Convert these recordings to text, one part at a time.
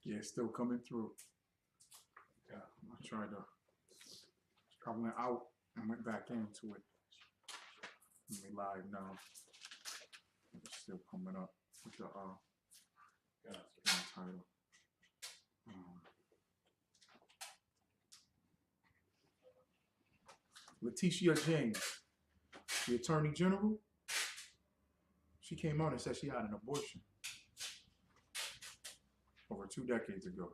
Yeah, it's still coming through. Yeah, I went out and went back into it. Let me live now. It's still coming up with the title. Letitia James, the Attorney General, she came out and said she had an abortion over 2 decades ago.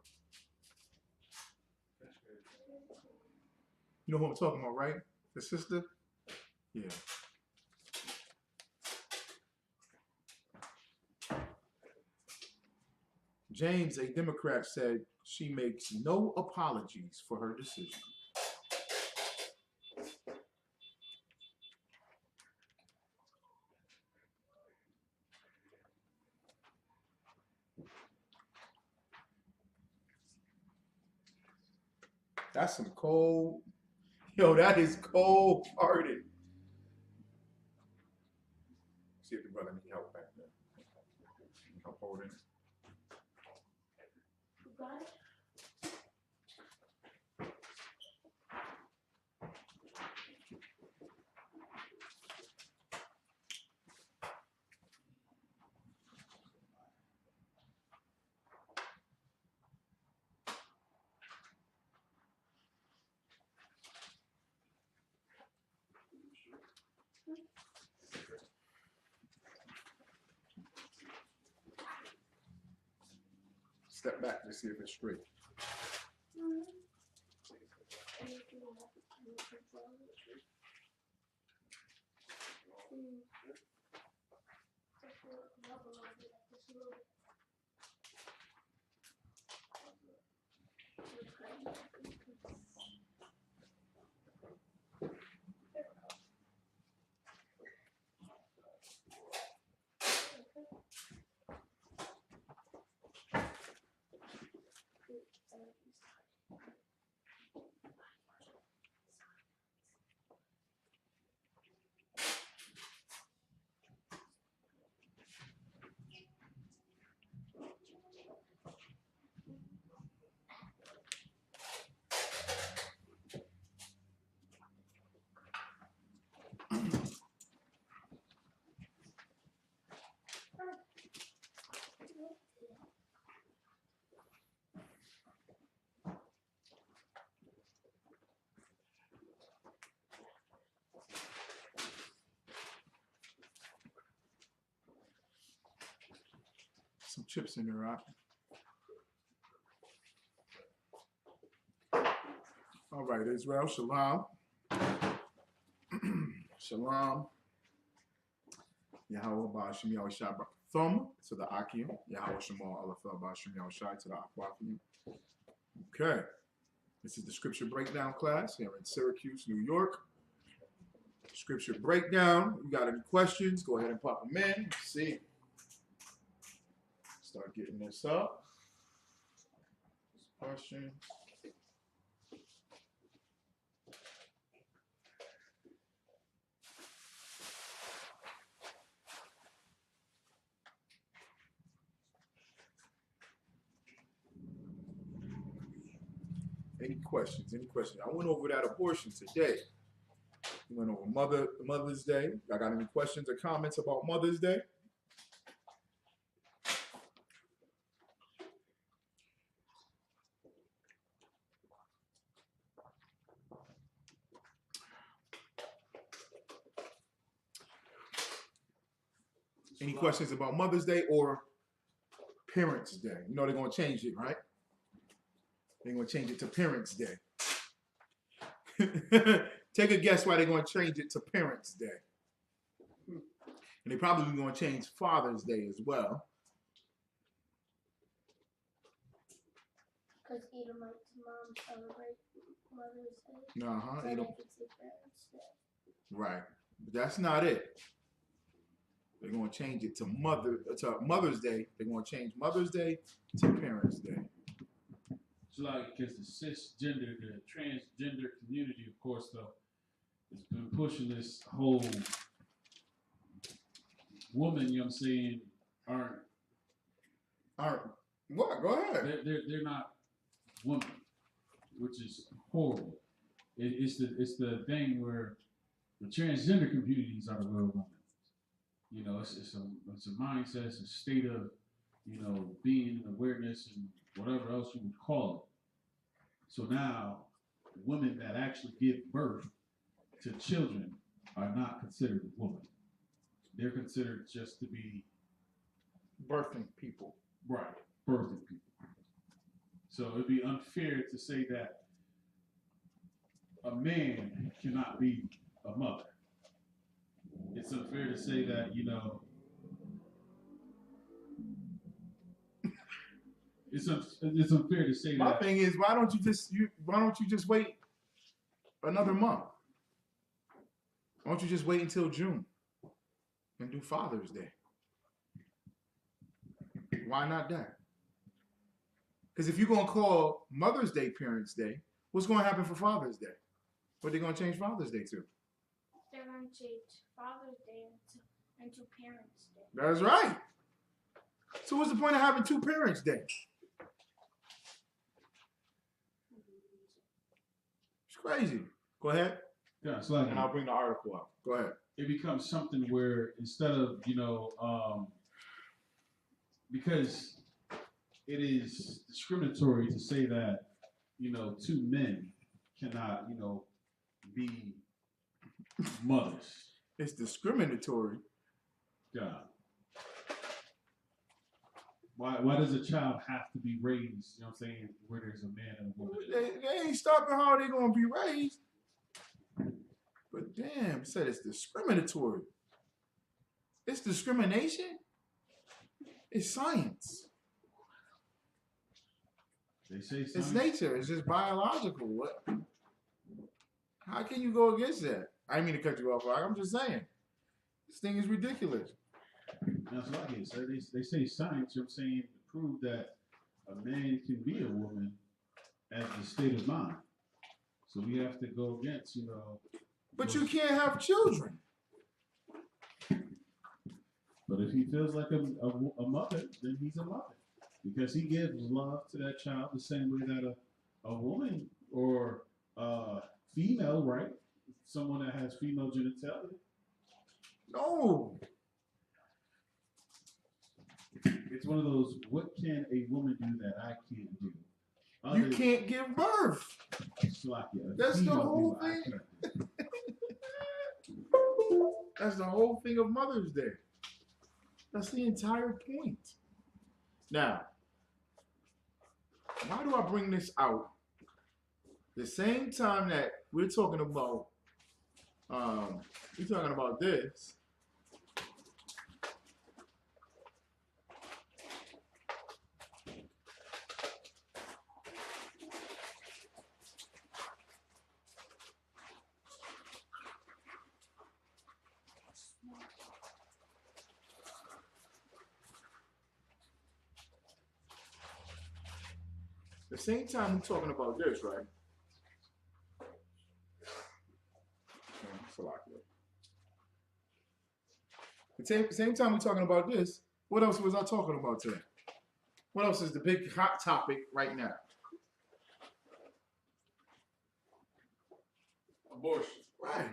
You know who I'm talking about, right? The sister? Yeah. James, a Democrat, said she makes no apologies for her decision. That's some cold. Yo, that is cold-hearted. See if the brother need help back there. Help holding it. Step back to see if it's straight. Some chips in there, right? All right, Israel, shalom. Shalom. Yahweh Ba'ashim Yahweh Shai Thumb to the Akim. Yahweh Shemal Alafel Ba'ashim Yahweh Shai to the Aquafium. Okay. This is the scripture breakdown class here in Syracuse, New York. Scripture breakdown. If you got any questions, go ahead and pop them in. Let's see. Start getting this up. Questions. Any questions? Any questions? I went over that abortion today. We went over Mother's Day. Y'all got any questions or comments about Mother's Day? Any questions about Mother's Day or Parents' Day? You know they're going to change it, right? They're going to change it to Parents' Day. Take a guess why they're going to change it to Parents' Day. And they're probably going to change Father's Day as well. Because Edomites moms celebrate Mother's Day. Uh-huh. But if it's a Parents' Day. Right. But that's not it. They're going to change it to Mother's Day. They're going to change Mother's Day to Parents' Day. It's like, because the cisgender, the transgender community, of course, though, has been pushing this whole woman, you know what I'm saying, aren't What? Go ahead. They're not women, which is horrible. It's the thing where the transgender communities are the real women. You know, it's a mindset, it's a state of, you know, being awareness and whatever else you would call it. So now, women that actually give birth to children are not considered women. They're considered just to be Birthing people. right, birthing people. So it'd be unfair to say that a man cannot be a mother. It's unfair to say that, you know, it's unfair to say My that. thing is, why don't you just wait another month? Why don't you just wait until June and do Father's Day? Why not that? Because if you're gonna call Mother's Day Parents' Day, what's gonna happen for Father's Day? What are they gonna change Father's Day to? They're going to change Father's Day into Parents' Day. That's right. So what's the point of having two Parents' Day? It's crazy. Go ahead. Yeah, it's like And I'll bring the article up. Go ahead. it becomes something where instead of, you know, because it is discriminatory to say that, you know, two men cannot, you know, be mothers. It's discriminatory. God. Why does a child have to be raised, you know what I'm saying, where there's a man and a woman? They ain't stopping how they gonna be raised. But damn, it said it's discriminatory. It's discrimination. It's science. They say It's science. nature. It's just biological. What? How can you go against that? I didn't mean to cut you off. I'm just saying. This thing is ridiculous. That's what I get. So they say science, you know what I'm saying, to prove that a man can be a woman as the state of mind. So we have to go against, you know. But you can't have children. But if he feels like a mother, then he's a mother. Because he gives love to that child the same way that a woman or female, right? Someone that has female genitalia. No. It's one of those, what can a woman do that I can't do? You can't give birth. That's the whole thing. That's the whole thing of Mother's Day. That's the entire point. Now, why do I bring this out? The same time that we're talking about this. The same time we're talking about this, right? The same time we're talking about this, what else was I talking about today? What else is the big hot topic right now? Abortion. Right.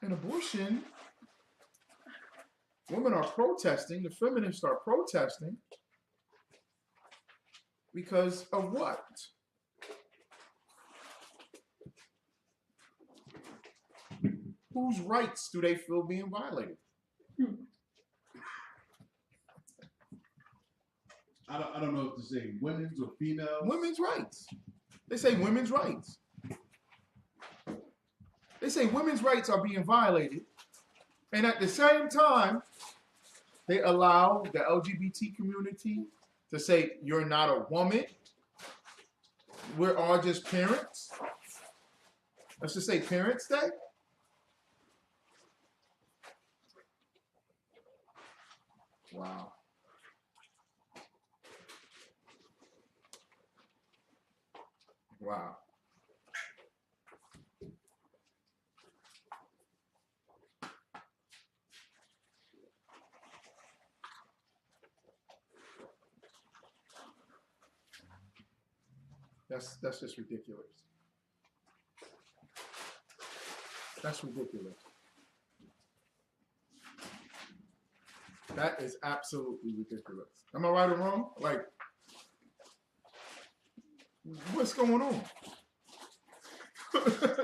And abortion, women are protesting, the feminists are protesting because of what? Whose rights do they feel being violated? I don't know if to say women's or female. Women's rights. They say women's rights. They say women's rights are being violated. And at the same time, they allow the LGBT community to say, you're not a woman. We're all just parents. Let's just say Parents' Day. Wow. Wow. That's just ridiculous. That's ridiculous. That is absolutely ridiculous. Am I right or wrong? Like, what's going on?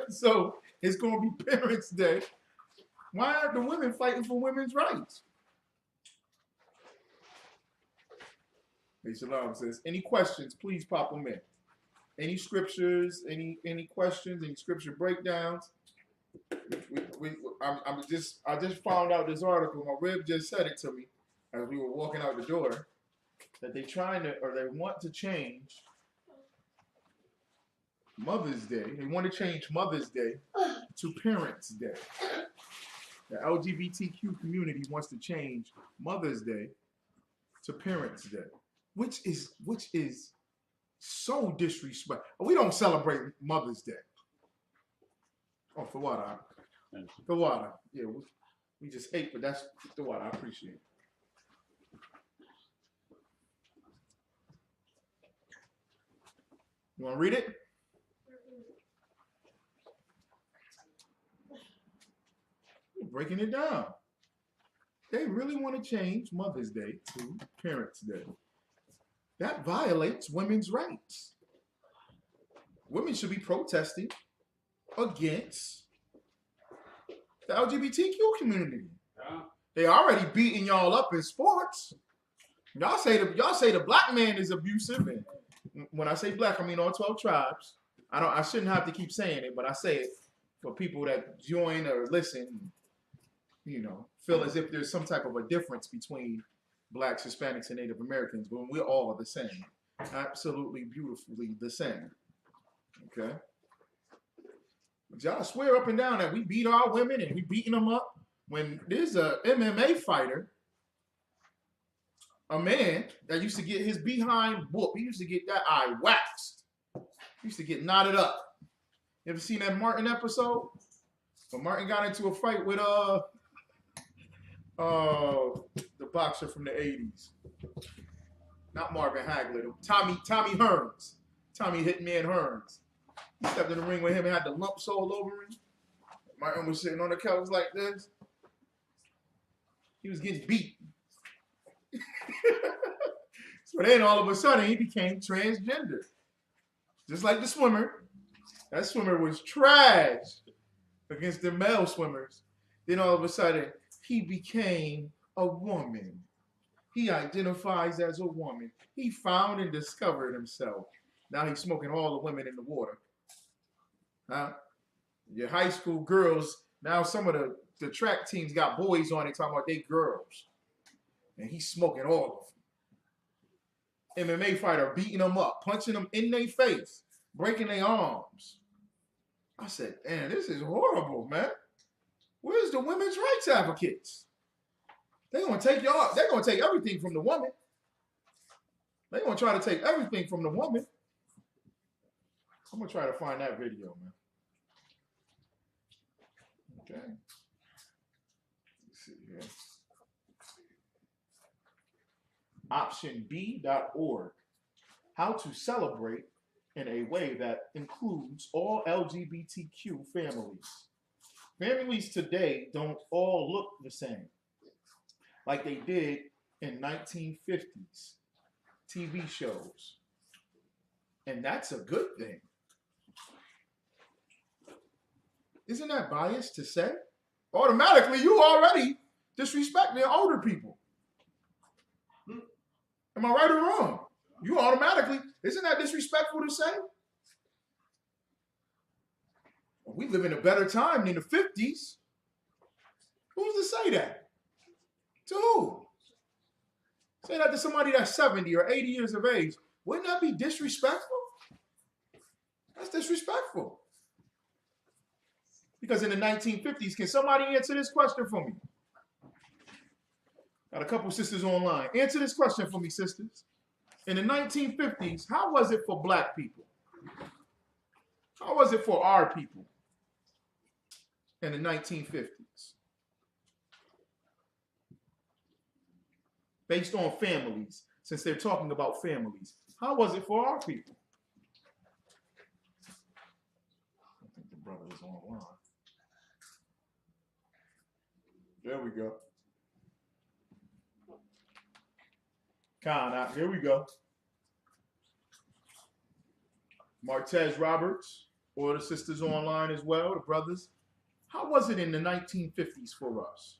So it's going to be Parents' Day. Why aren't the women fighting for women's rights? Hey, Shalom says, any questions, please pop them in. Any scriptures, any questions, any scripture breakdowns? I just found out this article. My rib just said it to me as we were walking out the door that they want to change Mother's Day. They want to change Mother's Day to Parents' Day. The LGBTQ community wants to change Mother's Day to Parents' Day, which is so disrespectful. We don't celebrate Mother's Day. Oh, for what? The water. Yeah, we just ate, but that's the water. I appreciate it. You want to read it? We're breaking it down. They really want to change Mother's Day to Parents' Day. That violates women's rights. Women should be protesting against the LGBTQ community. Yeah. They already beating y'all up in sports. Y'all say the black man is abusive, and when I say black, I mean all 12 tribes. I shouldn't have to keep saying it, but I say it for people that join or listen, feel as if there's some type of a difference between blacks, Hispanics, and Native Americans, but we're all the same. Absolutely beautifully the same. Okay? But y'all swear up and down that we beat our women and we beating them up. When there's a MMA fighter, a man that used to get his behind whooped, he used to get that eye waxed. He used to get knotted up. You ever seen that Martin episode? When Martin got into a fight with the boxer from the 80s. Not Marvin Hagler. Tommy Hearns. Tommy Hitman Hearns. He stepped in the ring with him and had the lumps all over him. Martin was sitting on the couch like this. He was getting beat. So then all of a sudden he became transgender. Just like the swimmer. That swimmer was trash against the male swimmers. Then all of a sudden he became a woman. He identifies as a woman. He found and discovered himself. Now he's smoking all the women in the water. Huh? Your high school girls, now some of the track teams got boys on it talking about they girls. And he's smoking all of them. MMA fighter beating them up, punching them in their face, breaking their arms. I said, damn, this is horrible, man. Where's the women's rights advocates? They're gonna take everything from the woman. They're gonna try to take everything from the woman. I'm gonna try to find that video, man. Okay. Let's see here. optionb.org. How to celebrate in a way that includes all LGBTQ families. Families today don't all look the same like they did in 1950s TV shows. And that's a good thing. Isn't that biased to say? Automatically, you already disrespecting older people. Am I right or wrong? You automatically, isn't that disrespectful to say? We live in a better time than the 50s. Who's to say that? To who? Say that to somebody that's 70 or 80 years of age. Wouldn't that be disrespectful? That's disrespectful. Because in the 1950s, can somebody answer this question for me? Got a couple sisters online. Answer this question for me, sisters. In the 1950s, how was it for black people? How was it for our people in the 1950s? Based on families, since they're talking about families, how was it for our people? sisters online. There we go. Here we go. Martez Roberts, or the sisters online as well, the brothers. How was it in the 1950s for us?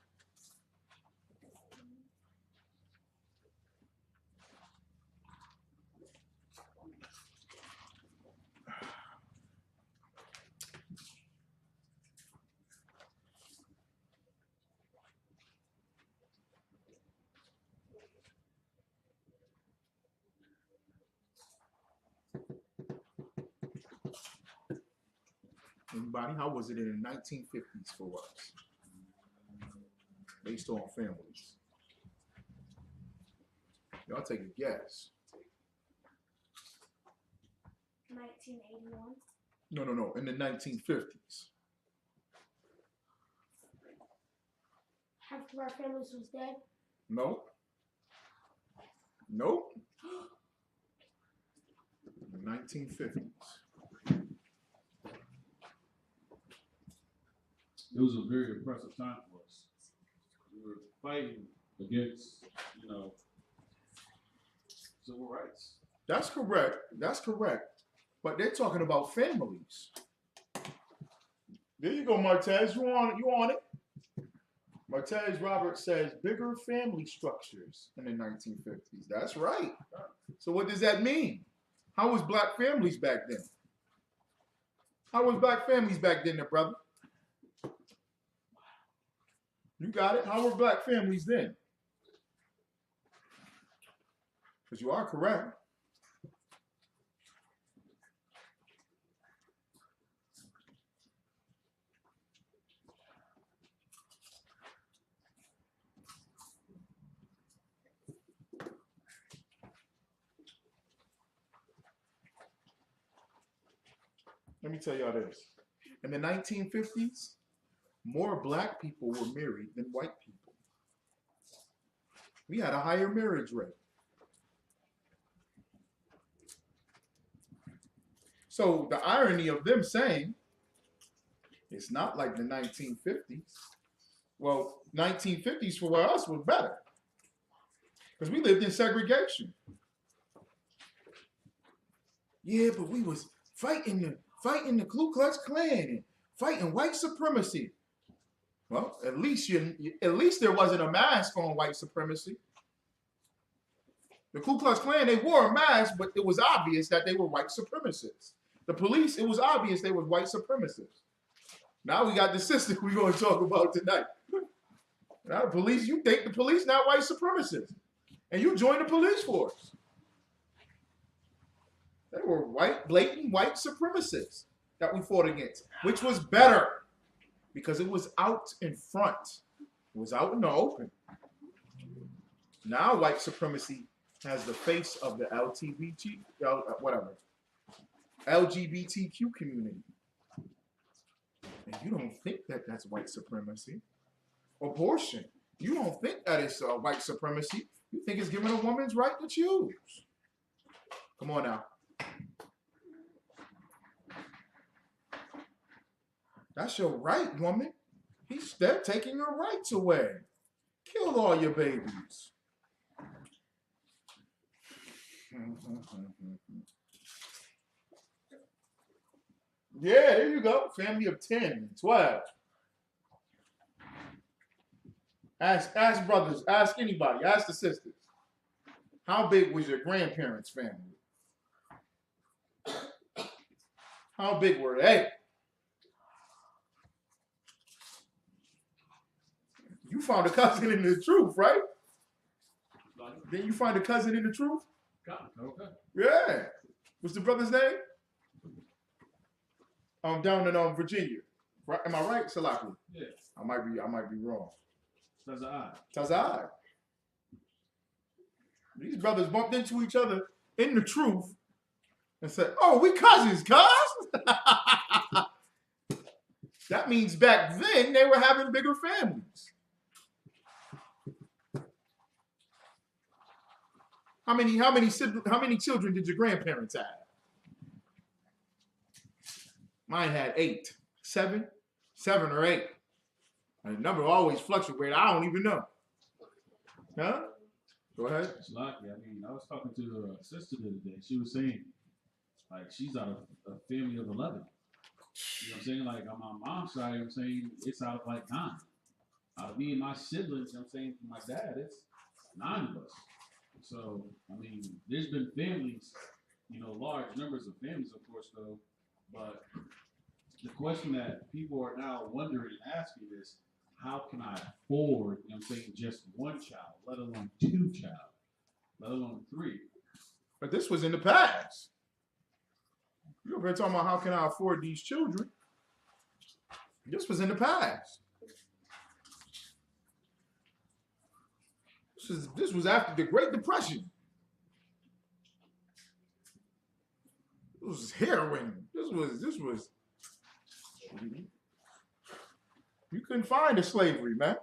Anybody? How was it in the 1950s for us? Based on families. Y'all take a guess. 1981. No. In the 1950s. Half of our families was dead. Nope. The 1950s. It was a very oppressive time for us. We were fighting against, civil rights. That's correct. But they're talking about families. There you go, Martez. You on it. Martez Roberts says bigger family structures in the 1950s. That's right. So what does that mean? How was black families back then? Brother? You got it. How were black families then? Because you are correct. Let me tell y'all this. In the 1950s, more black people were married than white people. We had a higher marriage rate. So the irony of them saying it's not like the 1950s. Well, 1950s for us was better because we lived in segregation. Yeah, but we was fighting the Ku Klux Klan and fighting white supremacy. Well, at least there wasn't a mask on white supremacy. The Ku Klux Klan, they wore a mask, but it was obvious that they were white supremacists. The police, it was obvious they were white supremacists. Now we got the system we're going to talk about tonight. Now the police, you think the police not white supremacists, and you join the police force. They were blatant white supremacists that we fought against, which was better. Because it was out in front. It was out in the open. Now white supremacy has the face of the LGBTQ community. And you don't think that that's white supremacy. Abortion, you don't think that it's white supremacy. You think it's giving a woman's right to choose. Come on now. That's your right, woman. They're taking your rights away. Kill all your babies. Yeah, there you go. Family of 10 and 12. Ask brothers, ask anybody, ask the sisters. How big was your grandparents' family? How big were they? You found a cousin in the truth, right? Then you find a cousin in the truth? Okay. Yeah. What's the brother's name? Down in Virginia. Right? Am I right, Salaku? Yeah. I might be wrong. Tazai. These brothers bumped into each other in the truth and said, "Oh, we cousins, cuz." That means back then they were having bigger families. How many children did your grandparents have? Mine had 8. 7 or 8. And the number always fluctuates. I don't even know. Huh? Go ahead. It's lucky. I mean, I was talking to a sister the other day. She was saying, like, she's out of a family of 11. You know what I'm saying? Like, on my mom's side, I'm saying it's out of like 9. Out of me and my siblings, I'm saying for my dad, it's 9 of us. So, I mean, there's been families, you know, large numbers of families, of course, though. But the question that people are now wondering and asking is, how can I afford, you know what I'm saying, just 1 child, let alone 2 child, let alone 3? But this was in the past. You're over here talking about how can I afford these children. This was in the past. This was after the Great Depression. This was heroin. This was. You couldn't find a slavery, man.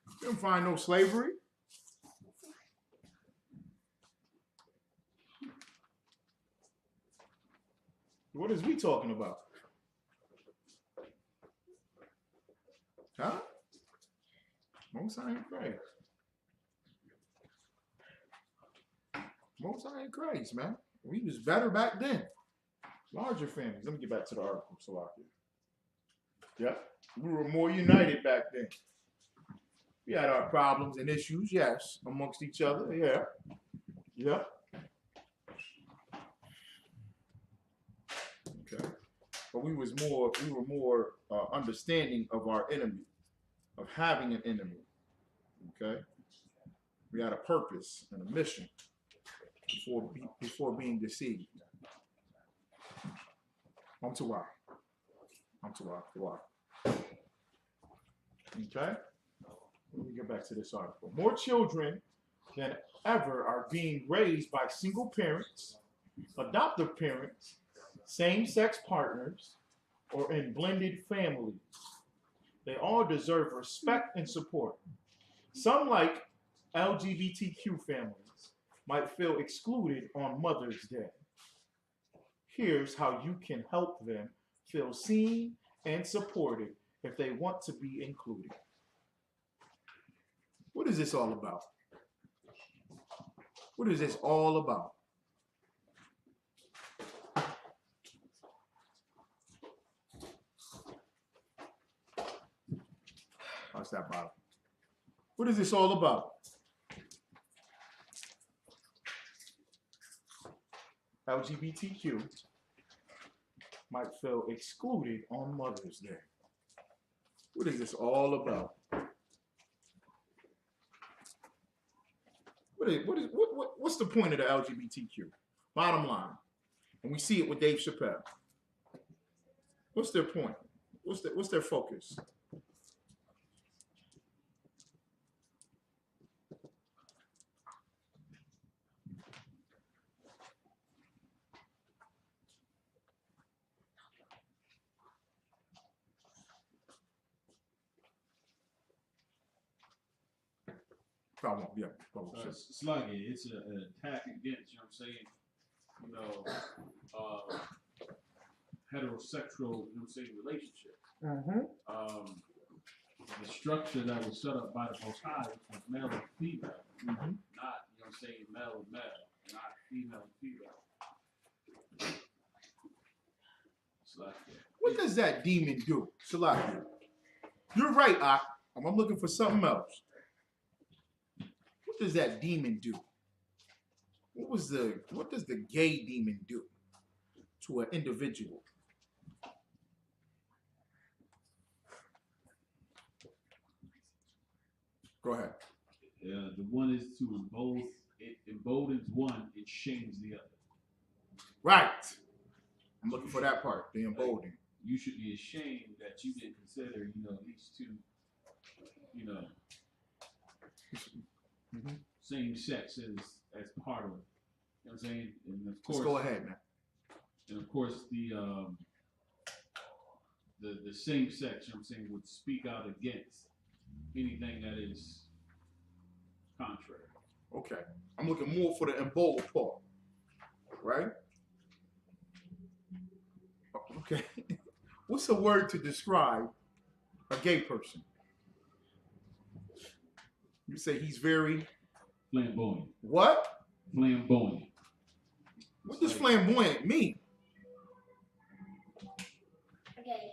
You couldn't find no slavery. What is we talking about? Huh? Most I ain't crazy. Most I ain't crazy, man. We was better back then. Larger families. Let me get back to the article, Salakia. Yep. We were more united back then. We had our problems and issues, yes, amongst each other, yeah. Yep. Okay. But we were more understanding of our enemy, of having an enemy. Okay. We had a purpose and a mission before being deceived. I'm too wild. Okay. Let me get back to this article. More children than ever are being raised by single parents, adoptive parents, same-sex partners, or in blended families. They all deserve respect and support. Some, like LGBTQ families, might feel excluded on Mother's Day. Here's how you can help them feel seen and supported if they want to be included. What is this all about? What is this all about? How's that bottom? What is this all about? LGBTQ might feel excluded on Mother's Day. What is this all about? What's the point of the LGBTQ? Bottom line, and we see it with Dave Chappelle. What's their point? What's their focus? Yeah. It's like it's an attack against, you know what I'm saying, heterosexual, you know what I'm saying, relationship. Mm-hmm. The structure that was set up by the Most High was male and female, not, you know what I'm saying, male and male, not female and female. What does that demon do? Salakia. You're right, Ak. I'm looking for something else. What does that demon do? What does the gay demon do to an individual? Go ahead. The one is to it emboldens one, it shames the other. Right. I'm looking for that part, the emboldening. Like, you should be ashamed that you didn't consider, these two, same sex as part of it. You know what I'm saying? And of course, let's go ahead, man. And of course, the same sex, you know what I'm saying, would speak out against anything that is contrary. Okay. I'm looking more for the emboldened part, right? Okay. What's a word to describe a gay person? You say he's very Flamboyant. what? Flamboyant. What does flamboyant mean? Okay.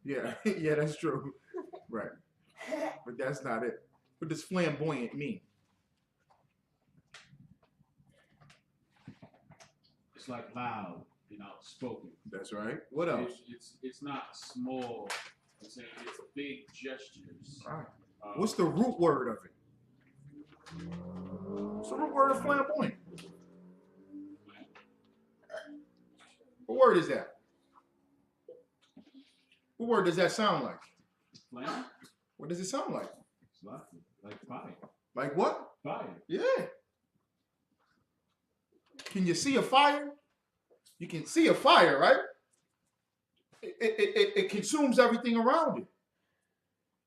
Yeah, yeah, that's true. Right. But that's not it. What does flamboyant mean? It's like loud and outspoken. That's right. What else? It's not small. It's big gestures. All right. What's the root word of it? What's the root word of flamboyant? What word is that? What word does that sound like? Flame? What does it sound like? It's like fire. Like what? Fire. Yeah. Can you see a fire? You can see a fire, right? It consumes everything around it.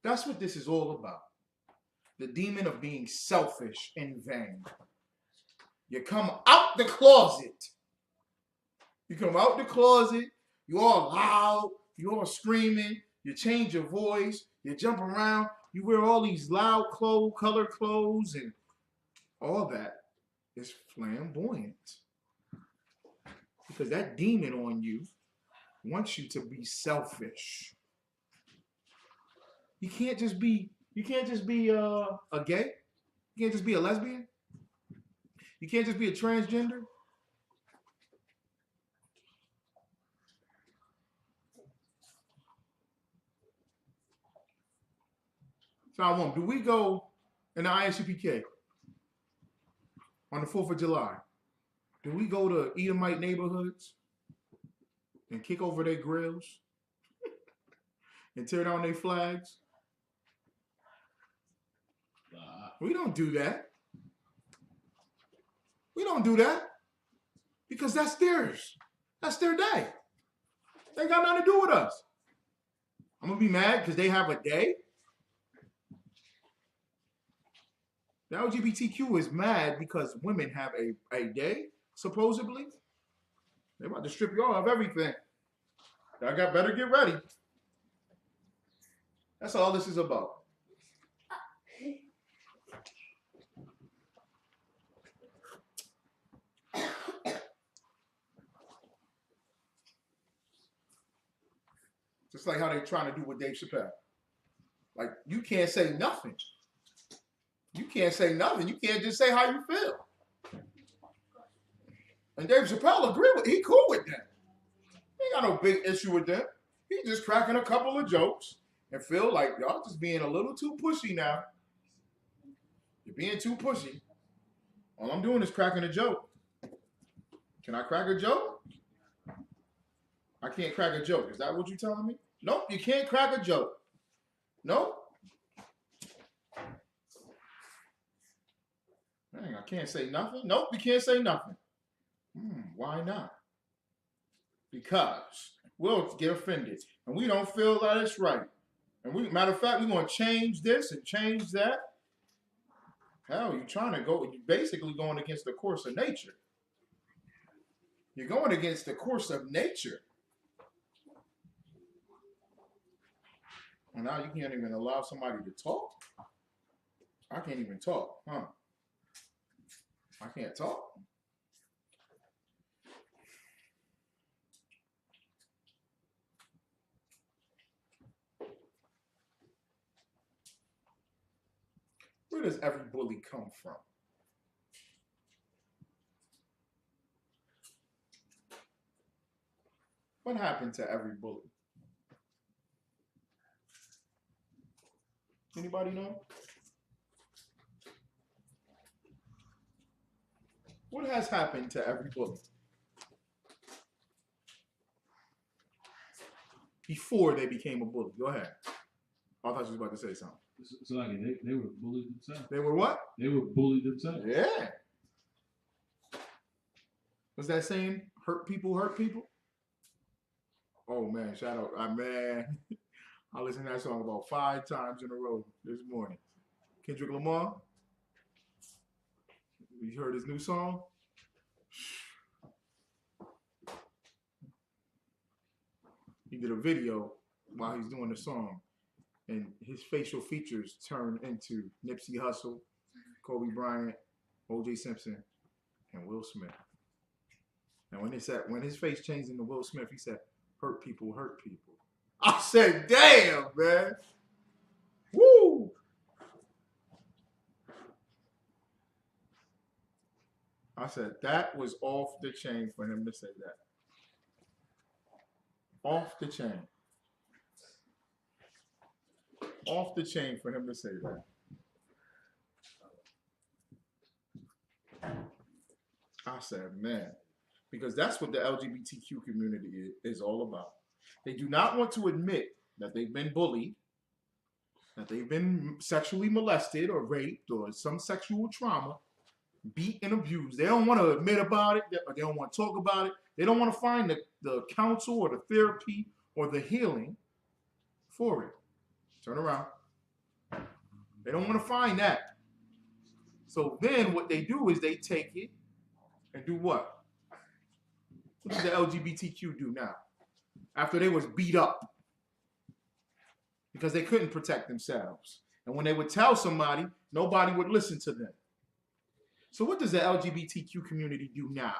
That's what this is all about. The demon of being selfish and vain. You come out the closet. You come out the closet, you all loud, you all screaming, you change your voice, you jump around, you wear all these loud clothes, colored clothes, and all that is flamboyant. Because that demon on you wants you to be selfish. You can't just be a gay. You can't just be a lesbian. You can't just be a transgender. So do we go in the ISUPK on the 4th of July? Do we go to Edomite neighborhoods and kick over their grills and tear down their flags? We don't do that. We don't do that because that's theirs. That's their day. They ain't got nothing to do with us. I'm going to be mad because they have a day. The LGBTQ is mad because women have a day, supposedly. They're about to strip y'all of everything. Y'all better get ready. That's all this is about. Just like how they're trying to do with Dave Chappelle. Like, you can't say nothing. You can't say nothing. You can't just say how you feel. And Dave Chappelle he cool with that. He ain't got no big issue with that. He's just cracking a couple of jokes and feel like y'all just being a little too pushy now. You're being too pushy. All I'm doing is cracking a joke. Can I crack a joke? I can't crack a joke. Is that what you're telling me? Nope, you can't crack a joke. Nope. Dang, I can't say nothing? Nope, you can't say nothing. Why not? Because we'll get offended. And we don't feel that it's right. And matter of fact, we're going to change this and change that. Hell, you're basically going against the course of nature. You're going against the course of nature. And now you can't even allow somebody to talk? I can't even talk, huh? I can't talk? Where does every bully come from? What happened to every bully? Anybody know? What has happened to every bully? Before they became a bully. Go ahead. I thought you was about to say something. So like they were bullied themselves. They were what? They were bullied themselves. Yeah. What's that saying? Hurt people hurt people? Oh man, shout out. Man, I listened to that song about 5 times in a row this morning. Kendrick Lamar. You heard his new song? He did a video while he's doing the song, and his facial features turn into Nipsey Hussle, Kobe Bryant, O.J. Simpson, and Will Smith. And when his face changed into Will Smith, he said, "Hurt people, hurt people." I said, "Damn, man, woo!" I said that was off the chain for him to say that. Off the chain. Off the chain for him to say that. I said, man, because that's what the LGBTQ community is all about. They do not want to admit that they've been bullied, that they've been sexually molested or raped or some sexual trauma, beat and abused. They don't want to admit about it. They don't want to talk about it. They don't want to find the counsel or the therapy or the healing for it. Turn around. They don't want to find that. So then what they do is they take it and do what? What does the LGBTQ do now? After they was beat up because they couldn't protect themselves. And when they would tell somebody, nobody would listen to them. So what does the LGBTQ community do now?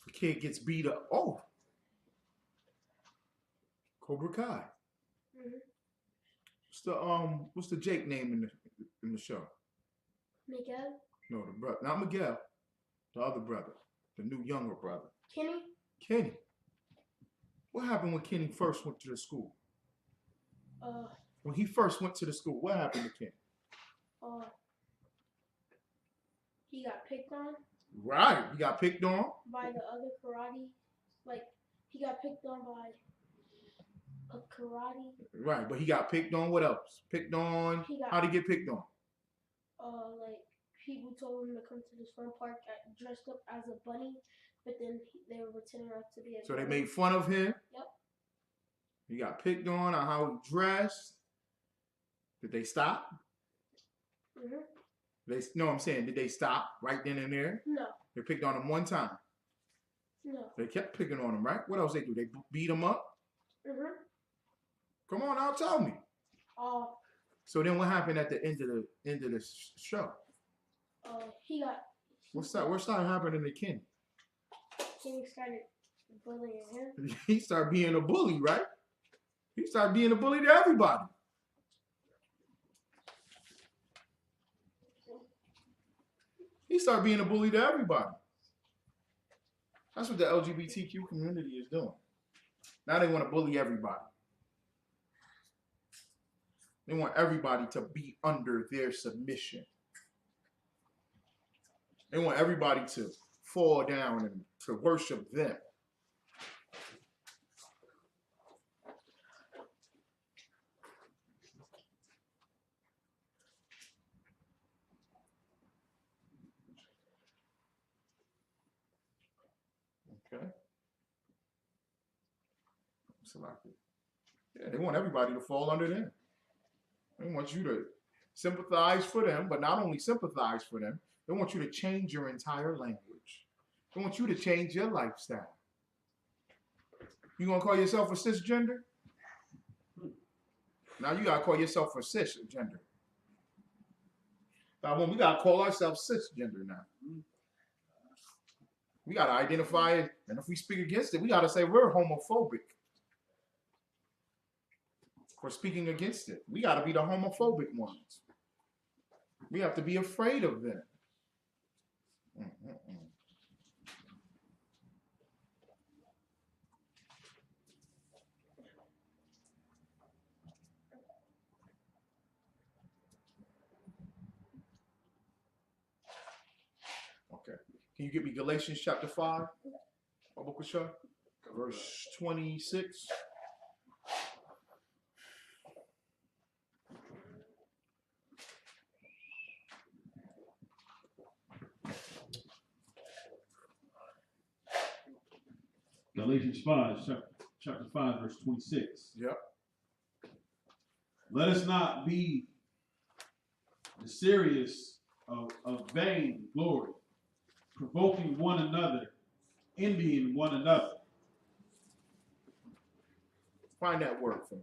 The kid gets beat up. Oh, Cobra Kai. Mm-hmm. What's the Jake name in the show? Miguel. No, the brother, not Miguel. The other brother, the new younger brother. Kenny. Kenny. What happened when Kenny first went to the school? When he first went to the school, what happened to Kenny? He got picked on. Right, he got picked on By the other karate. Like, he got picked on by a karate. Right, but he got picked on. What else? Picked on. How'd he get picked on? Like, people told him to come to this fun park dressed up as a bunny, but then they were pretending not to be a So bunny. they made fun of him. Yep. He got picked on how he dressed. Did they stop? Mm-hmm. No, I'm saying, did they stop right then and there? No. They picked on him one time. No. They kept picking on him, right? What else they do? They beat him up? Mm-hmm. Come on, now tell me. So then what happened at the end of the show? He got. What started happening to Kenny? Kenny started bullying him. He started being a bully, right? He started being a bully to everybody. He started being a bully to everybody. That's what the LGBTQ community is doing. Now they want to bully everybody. They want everybody to be under their submission. They want everybody to fall down and to worship them. Okay. Yeah, they want everybody to fall under them. They want you to sympathize for them, but not only sympathize for them, they want you to change your entire language. They want you to change your lifestyle. You gonna call yourself a cisgender? Now you gotta call yourself a cisgender. We gotta call ourselves cisgender now. We gotta identify it, and if we speak against it, we gotta say we're homophobic. For speaking against it, we gotta be the homophobic ones. We have to be afraid of them. Can you give me Galatians chapter 5? Abubakar, verse 26. Galatians 5, chapter 5, verse 26. Yep. Let us not be serious of vain glory, provoking one another, envying one another. Find that word for me.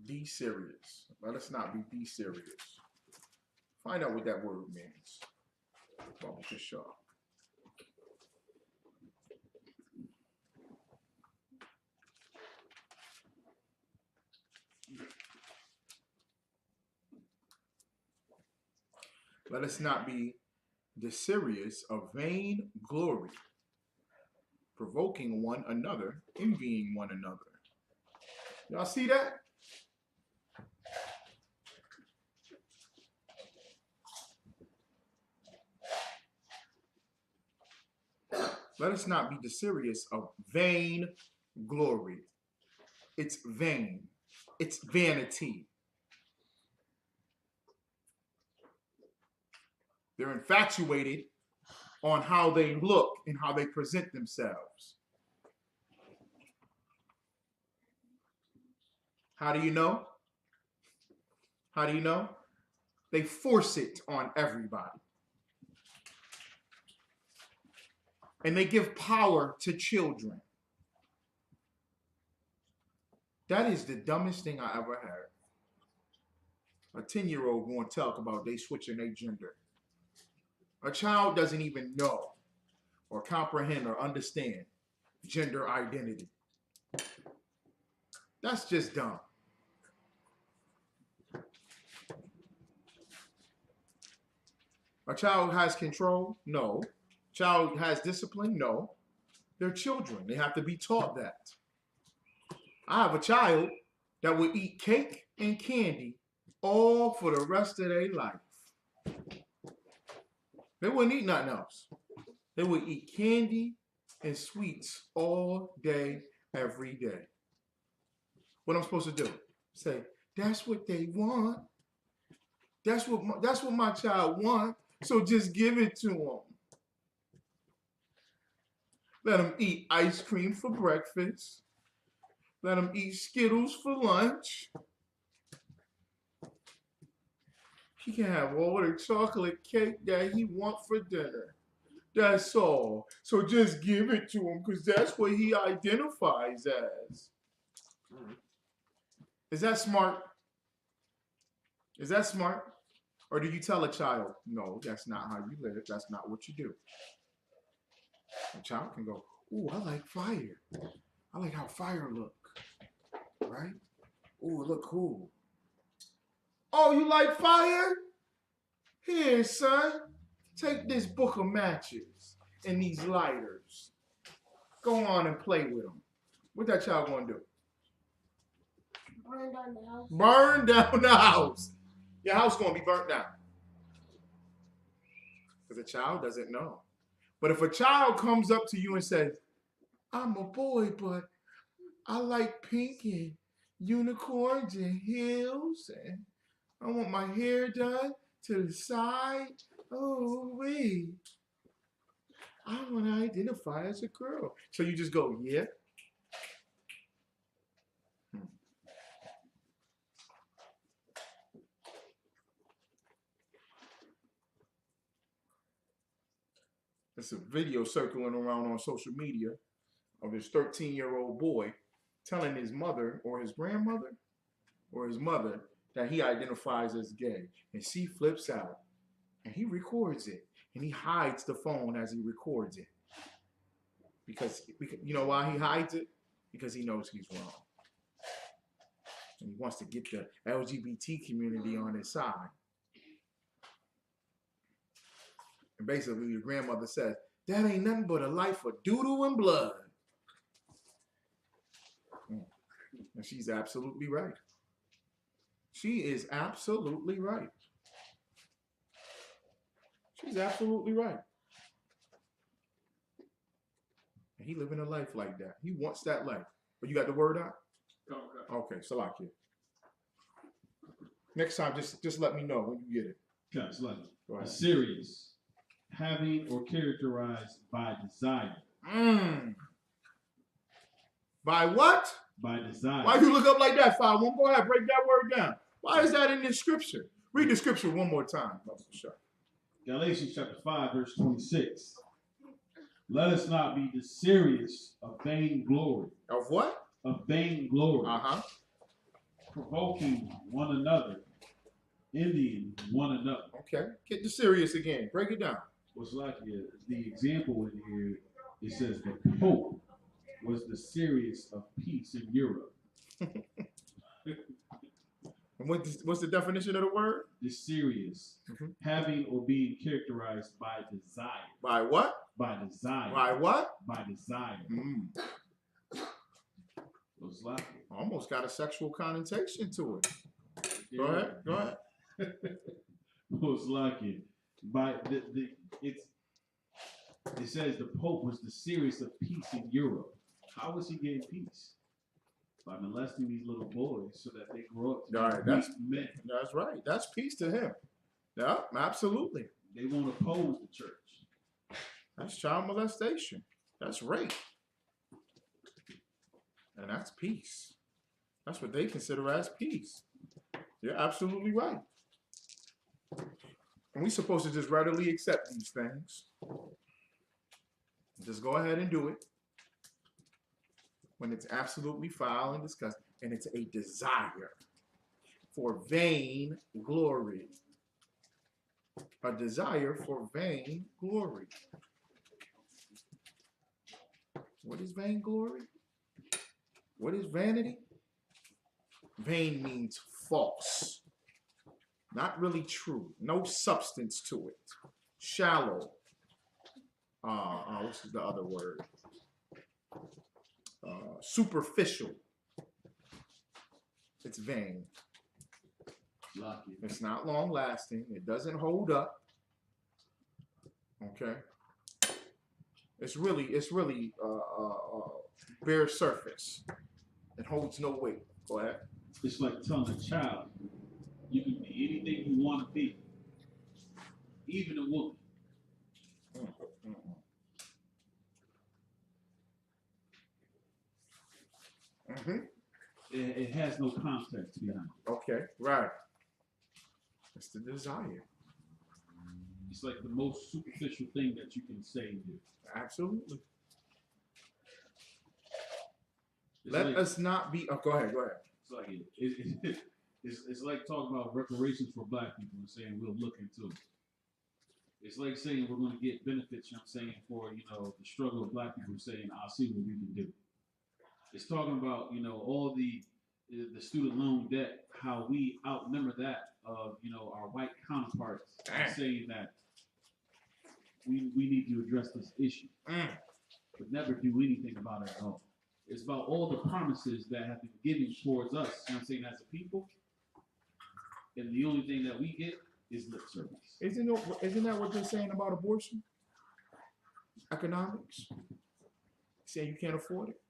Be serious. Let us not be serious. Find out what that word means. Abubakar Shah. Let us not be desirous of vain glory, provoking one another, envying one another. Y'all see that? Let us not be desirous of vain glory. It's vain. It's vanity. They're infatuated on how they look and how they present themselves. How do you know? How do you know? They force it on everybody. And they give power to children. That is the dumbest thing I ever heard. A 10-year-old going to talk about they switching their gender. A child doesn't even know or comprehend or understand gender identity. That's just dumb. A child has control? No. Child has discipline? No. They're children. They have to be taught that. I have a child that will eat cake and candy all for the rest of their life. They wouldn't eat nothing else. They would eat candy and sweets all day, every day. What I'm supposed to do? Say, that's what they want. That's what my child wants. So just give it to them. Let them eat ice cream for breakfast. Let them eat Skittles for lunch. He can have all the chocolate cake that he wants for dinner. That's all. So just give it to him because that's what he identifies as. Is that smart? Is that smart? Or do you tell a child, no, that's not how you live. That's not what you do. A child can go, ooh, I like fire. I like how fire look. Right? Ooh, it look cool. Oh, you like fire? Here, son. Take this book of matches and these lighters. Go on and play with them. What that child gonna do? Burn down the house. Burn down the house. Your house gonna be burnt down. Because a child doesn't know. But if a child comes up to you and says, I'm a boy, but I like pink and unicorns and heels and I want my hair done to the side. Oh, wait. I want to identify as a girl. So you just go, yeah. There's a video circling around on social media of this 13-year-old boy telling his mother or his grandmother or his mother that he identifies as gay. And she flips out and he records it. And he hides the phone as he records it. Because you know why he hides it? Because he knows he's wrong. And he wants to get the LGBT community on his side. And basically the grandmother says, that ain't nothing but a life of doodle and blood. And she's absolutely right. She is absolutely right. She's absolutely right. And he living a life like that. He wants that life. But you got the word out? Okay, Salakia. Next time, just let me know when you get it. Okay, Salakia. Go ahead. Serious, having or characterized by desire. By what? By desire. Why you look up like that, 5-1? Go ahead, break that word down. Why is that in the scripture? Read the scripture one more time. Galatians chapter 5, verse 26. Let us not be serious of vain glory. Of what? Of vain glory. Provoking one another, envying one another. Okay, get the serious again. Break it down. What's like the example in here, it says the Pope was the serious of peace in Europe. And what's the definition of the word? The serious, having or being characterized by desire. By what? By desire. By what? By desire. What's like it? Almost got a sexual connotation to it. Go ahead. Go ahead. What's like it? By it says the Pope was the serious of peace in Europe. How was he getting peace? By molesting these little boys so that they grow up to be men. That's right. That's peace to him. Yeah, absolutely. They won't oppose the church. That's child molestation. That's rape. And that's peace. That's what they consider as peace. You're absolutely right. And we're supposed to just readily accept these things. Just go ahead and do it. When it's absolutely foul and disgusting, and it's a desire for vain glory. A desire for vain glory. What is vain glory? What is vanity? Vain means false. Not really true. No substance to it. Shallow. What's the other word? Superficial. It's vain. It's not long lasting. It doesn't hold up. Okay. It's really bare surface. It holds no weight. Go ahead. It's like telling a child, you can be anything you want to be, even a woman. It has no context behind it. Okay, right. It's the desire. It's like the most superficial thing that you can say and do. Absolutely. Let us not be. Oh, go ahead. It's like it's like talking about reparations for black people and saying we'll look into it. It's like saying we're going to get benefits. You know what I'm saying, for the struggle of black people, saying I'll see what we can do. It's talking about all the student loan debt, how we outnumber that of our white counterparts, saying that we need to address this issue, but never do anything about it at all. It's about all the promises that have been given towards us, you know what I'm saying, as a people, and the only thing that we get is lip service. Isn't that what they're saying about abortion? Economics? Saying you can't afford it?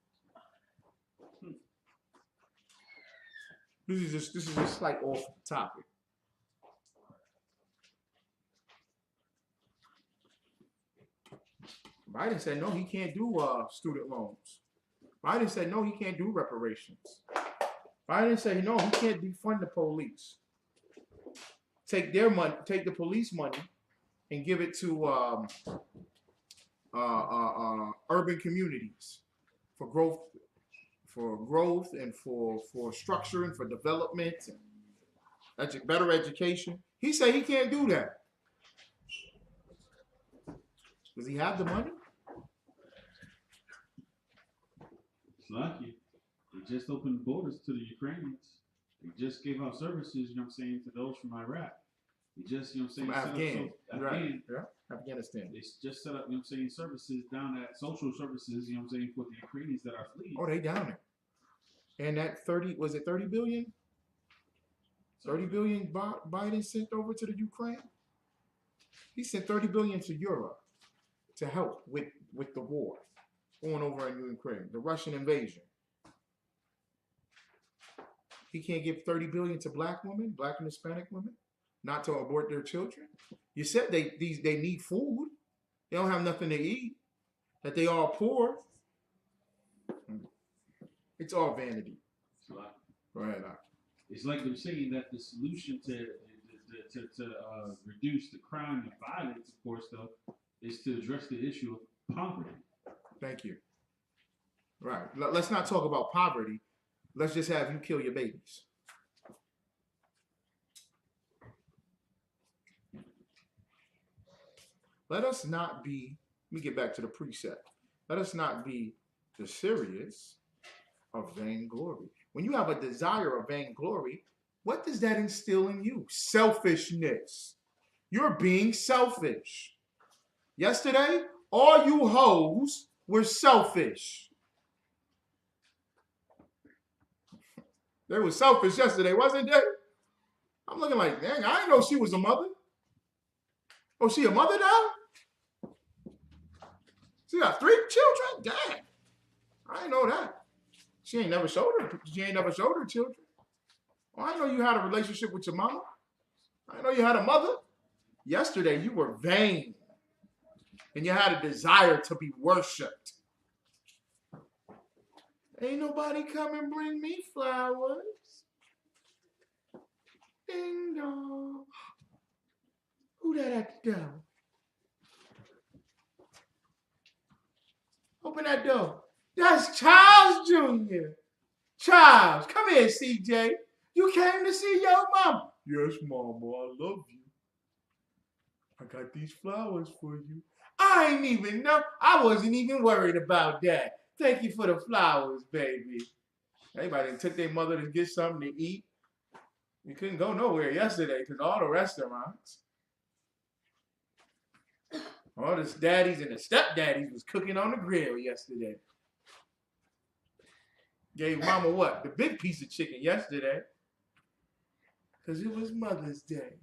This is just like off the topic. Biden said no, he can't do student loans. Biden said no, he can't do reparations. Biden said no, he can't defund the police. Take their money, take the police money, and give it to urban communities for growth and for structure and for development and better education. He said he can't do that. Does he have the money? It's lucky. They just opened borders to the Ukrainians. They just gave out services, you know what I'm saying, to those from Iraq. They just, you know what I'm saying, Afghanistan. They just set up, you know what I'm saying, services down at social services, you know what I'm saying, for the Ukrainians that are fleeing. Oh, they down there. And that 30 billion? 30 billion Biden sent over to the Ukraine? He sent 30 billion to Europe to help with the war. going over in Ukraine, the Russian invasion. He can't give $30 billion to black women, black and Hispanic women, not to abort their children. You said they need food. They don't have nothing to eat. That they all poor. It's all vanity. Go ahead, Doc. It's like they're saying that the solution to reduce the crime and violence, of course, though, is to address the issue of poverty. Thank you. Right. Let's not talk about poverty. Let's just have you kill your babies. Let us not be, let me get back to the precept. Let us not be the serious of vainglory. When you have a desire of vainglory, what does that instill in you? Selfishness. You're being selfish. Yesterday, all you hoes were selfish. They were selfish yesterday, wasn't they? I'm looking like, dang, I didn't know she was a mother. Oh, she a mother now? She got 3 children? Dang. I didn't know that. She ain't never showed her children. Oh, I know you had a relationship with your mama. I know you had a mother. Yesterday, you were vain. And you had a desire to be worshipped. Ain't nobody come and bring me flowers. Ding dong. Who that at the door? Open that door. That's Charles Jr. Charles, come here, CJ. You came to see your mama. Yes, mama, I love you. I got these flowers for you. I ain't even know. I wasn't even worried about that. Thank you for the flowers, baby. Everybody took their mother to get something to eat. We couldn't go nowhere yesterday because all the restaurants, all the daddies and the stepdaddies was cooking on the grill yesterday. Gave mama what? The big piece of chicken yesterday. Because it was Mother's Day.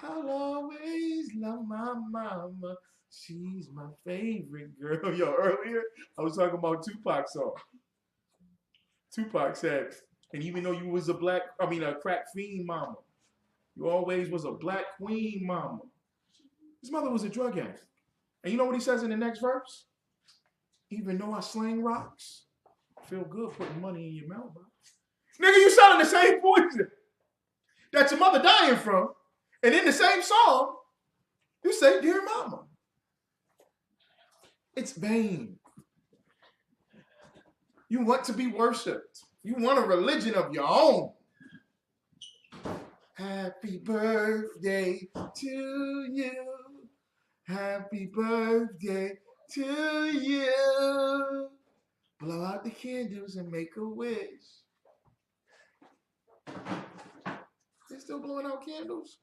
I'll always love my mama. She's my favorite girl. Yo, earlier, I was talking about Tupac's song. Tupac said, and even though you was a crack fiend mama, you always was a black queen mama. His mother was a drug addict. And you know what he says in the next verse? Even though I slang rocks, feel good putting money in your mailbox. Nigga, you selling the same poison that your mother dying from, and in the same song, you say, dear mama. It's vain. You want to be worshipped. You want a religion of your own. Happy birthday to you. Happy birthday to you. Blow out the candles and make a wish. They're still blowing out candles.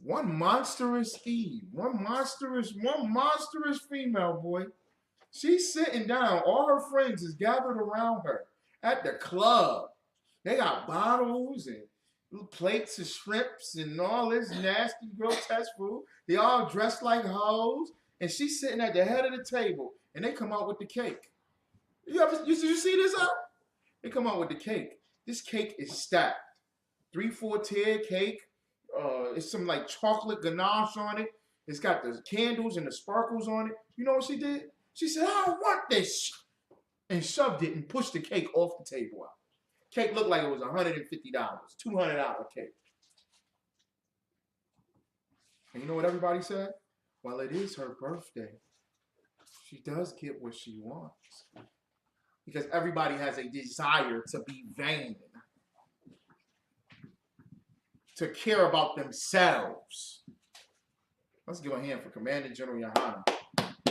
One monstrous Eve, one monstrous female, boy. She's sitting down. All her friends is gathered around her at the club. They got bottles and plates of shrimps and all this nasty, grotesque food. They all dressed like hoes. And she's sitting at the head of the table. And they come out with the cake. You see this out? They come out with the cake. This cake is stacked. 3-4 tier cake. It's some like chocolate ganache on it. It's got the candles and the sparkles on it. You know what she did? She said, I don't want this. And shoved it and pushed the cake off the table out. Cake looked like it was $150, $200 cake. And you know what everybody said? Well, it is her birthday. She does get what she wants. Because everybody has a desire to be vain. To care about themselves. Let's give a hand for Commander General Yohana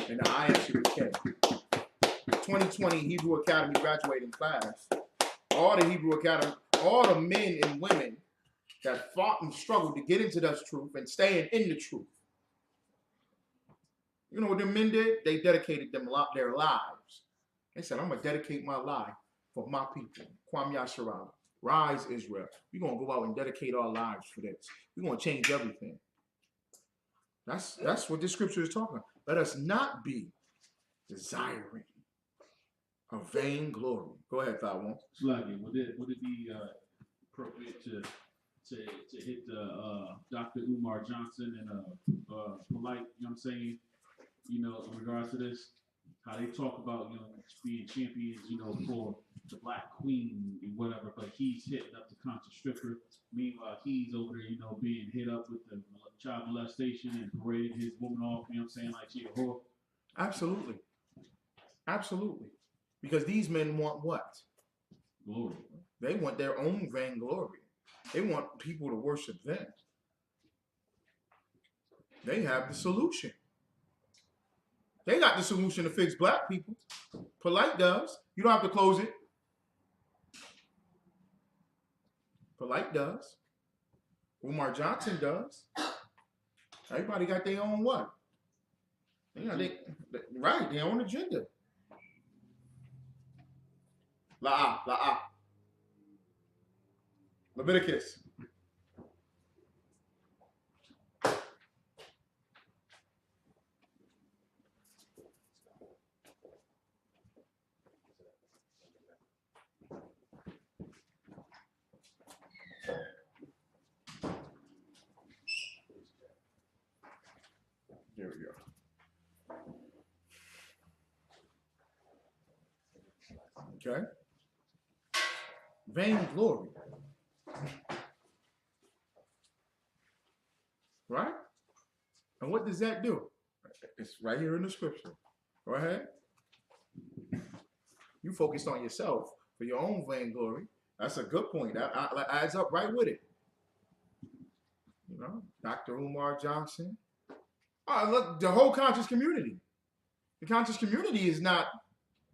and the ISUPK 2020 Hebrew Academy graduating class. All the men and women that fought and struggled to get into this truth and staying in the truth. You know what them men did? They dedicated their lives. They said, I'm going to dedicate my life for my people. Kwam Yasharala. Rise, Israel. We're going to go out and dedicate our lives for this. We're going to change everything. That's what this scripture is talking about. Let us not be desiring of vain glory. Go ahead, Thawon. Sluggy, would it be appropriate to hit Dr. Umar Johnson and polite, you know what I'm saying, in regards to this, how they talk about, being champions, for the black queen and whatever, but he's hitting up the conscious stripper. Meanwhile, he's over there, being hit up with the child molestation and parading his woman off, you know what I'm saying, like she a whore. Absolutely. Absolutely. Because these men want what? Glory. They want their own vainglory. They want people to worship them. They have the solution. They got the solution to fix black people. Polite does. You don't have to close it. Polite does. Umar Johnson does. Everybody got their own what? Right, their own agenda. La'ah. Leviticus. Here we go. Okay. Vainglory. Right? And what does that do? It's right here in the scripture. Go ahead. You focused on yourself for your own vainglory. That's a good point. That adds up right with it. Dr. Umar Johnson. Look, the whole conscious community. The conscious community is not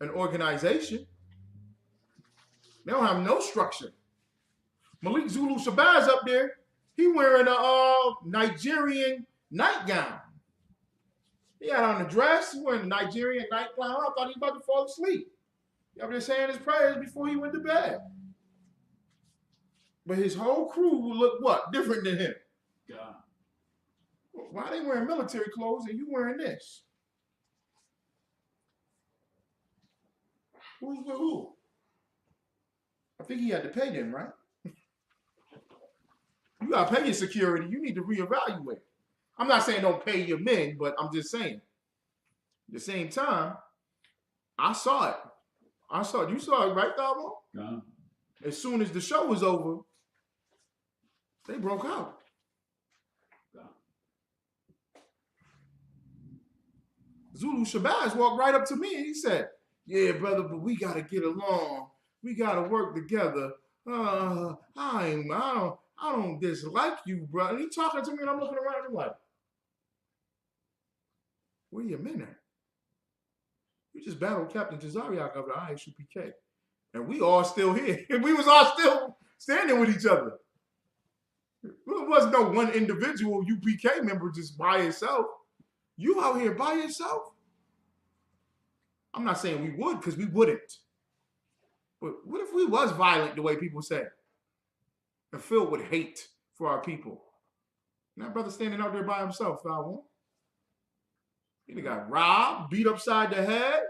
an organization. They don't have no structure. Malik Zulu Shabazz up there, he wearing a Nigerian nightgown. He had on a dress, he wearing a Nigerian nightgown. I thought he was about to fall asleep. He up there saying his prayers before he went to bed. But his whole crew would look what? Different than him. God. Why are they wearing military clothes and you wearing this? Who's with who? I think he had to pay them, right? You got to pay your security. You need to reevaluate. I'm not saying don't pay your men, but I'm just saying. At the same time, I saw it. You saw it, right, Thabo? Yeah. As soon as the show was over, they broke out. Yeah. Zulu Shabazz walked right up to me and he said, "Yeah, brother, but we got to get along. We got to work together. I don't dislike you, bro." And he talking to me and I'm looking around and I'm like, where your men at? You just battled Captain Jazariak of the ISUPK. And we all still here. And we was all still standing with each other. There wasn't no one individual UPK member just by himself. You out here by yourself? I'm not saying we would, because we wouldn't. But what if we was violent the way people say? And filled with hate for our people? And that brother standing out there by himself, I won't. He got robbed, beat upside the head,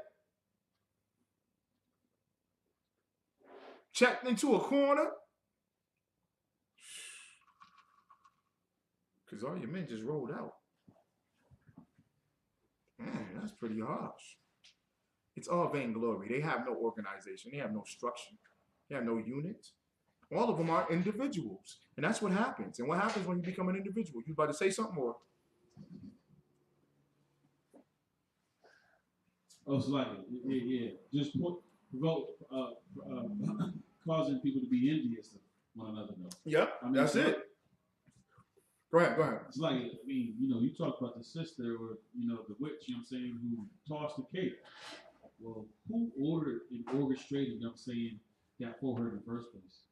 checked into a corner. Because all your men just rolled out. Man, that's pretty harsh. It's all vainglory. They have no organization. They have no structure. They have no unit. All of them are individuals. And that's what happens. And what happens when you become an individual? You about to say something more? Oh, it's like, yeah. Just provoke, causing people to be envious of one another, though. Yep, I mean, that's it. Go ahead. It's like, I mean, you talk about the sister or, the witch, you know what I'm saying, who tossed the cake. Well, who ordered and orchestrated, you know what I'm saying, that for her in the first place?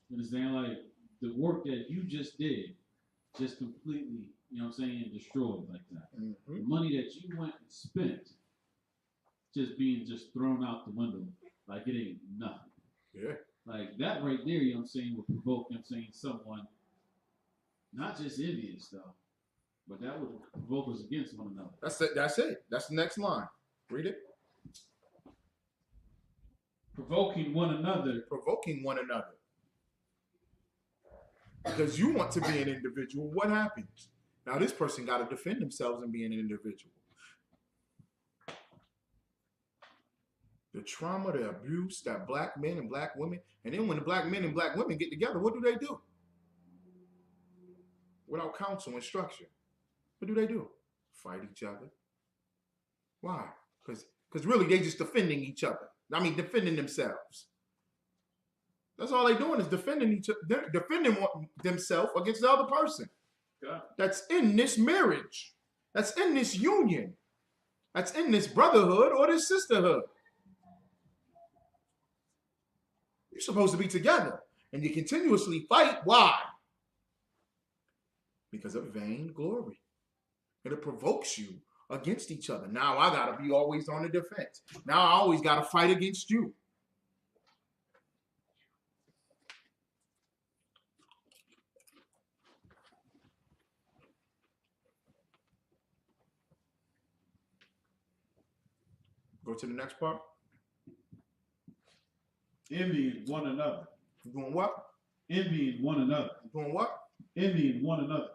You understand? Like, the work that you just did, just completely, you know what I'm saying, destroyed like that. Mm-hmm. The money that you went and spent, just being thrown out the window, like it ain't nothing. Yeah. Like, that right there, you know what I'm saying, would provoke, you know what I'm saying, someone, not just envious, though, But that would provoke us against one another. That's it. That's it. That's the next line. Read it. Provoking one another. Provoking one another. Because you want to be an individual. What happens? Now this person got to defend themselves and be an individual. The trauma, the abuse that black men and black women, and then when the black men and black women get together, what do? Without counsel and structure. What do? Fight each other. Why? Because really they just defending each other. I mean, defending themselves. That's all they doing is defending themselves against the other person. God. That's in this marriage. That's in this union. That's in this brotherhood or this sisterhood. You're supposed to be together. And you continuously fight. Why? Because of vain glory. And it provokes you against each other. Now I got to be always on the defense. Now I always got to fight against you. Go to the next part. Envying one another. You doing what? Envying one another. You doing what? Envying one another.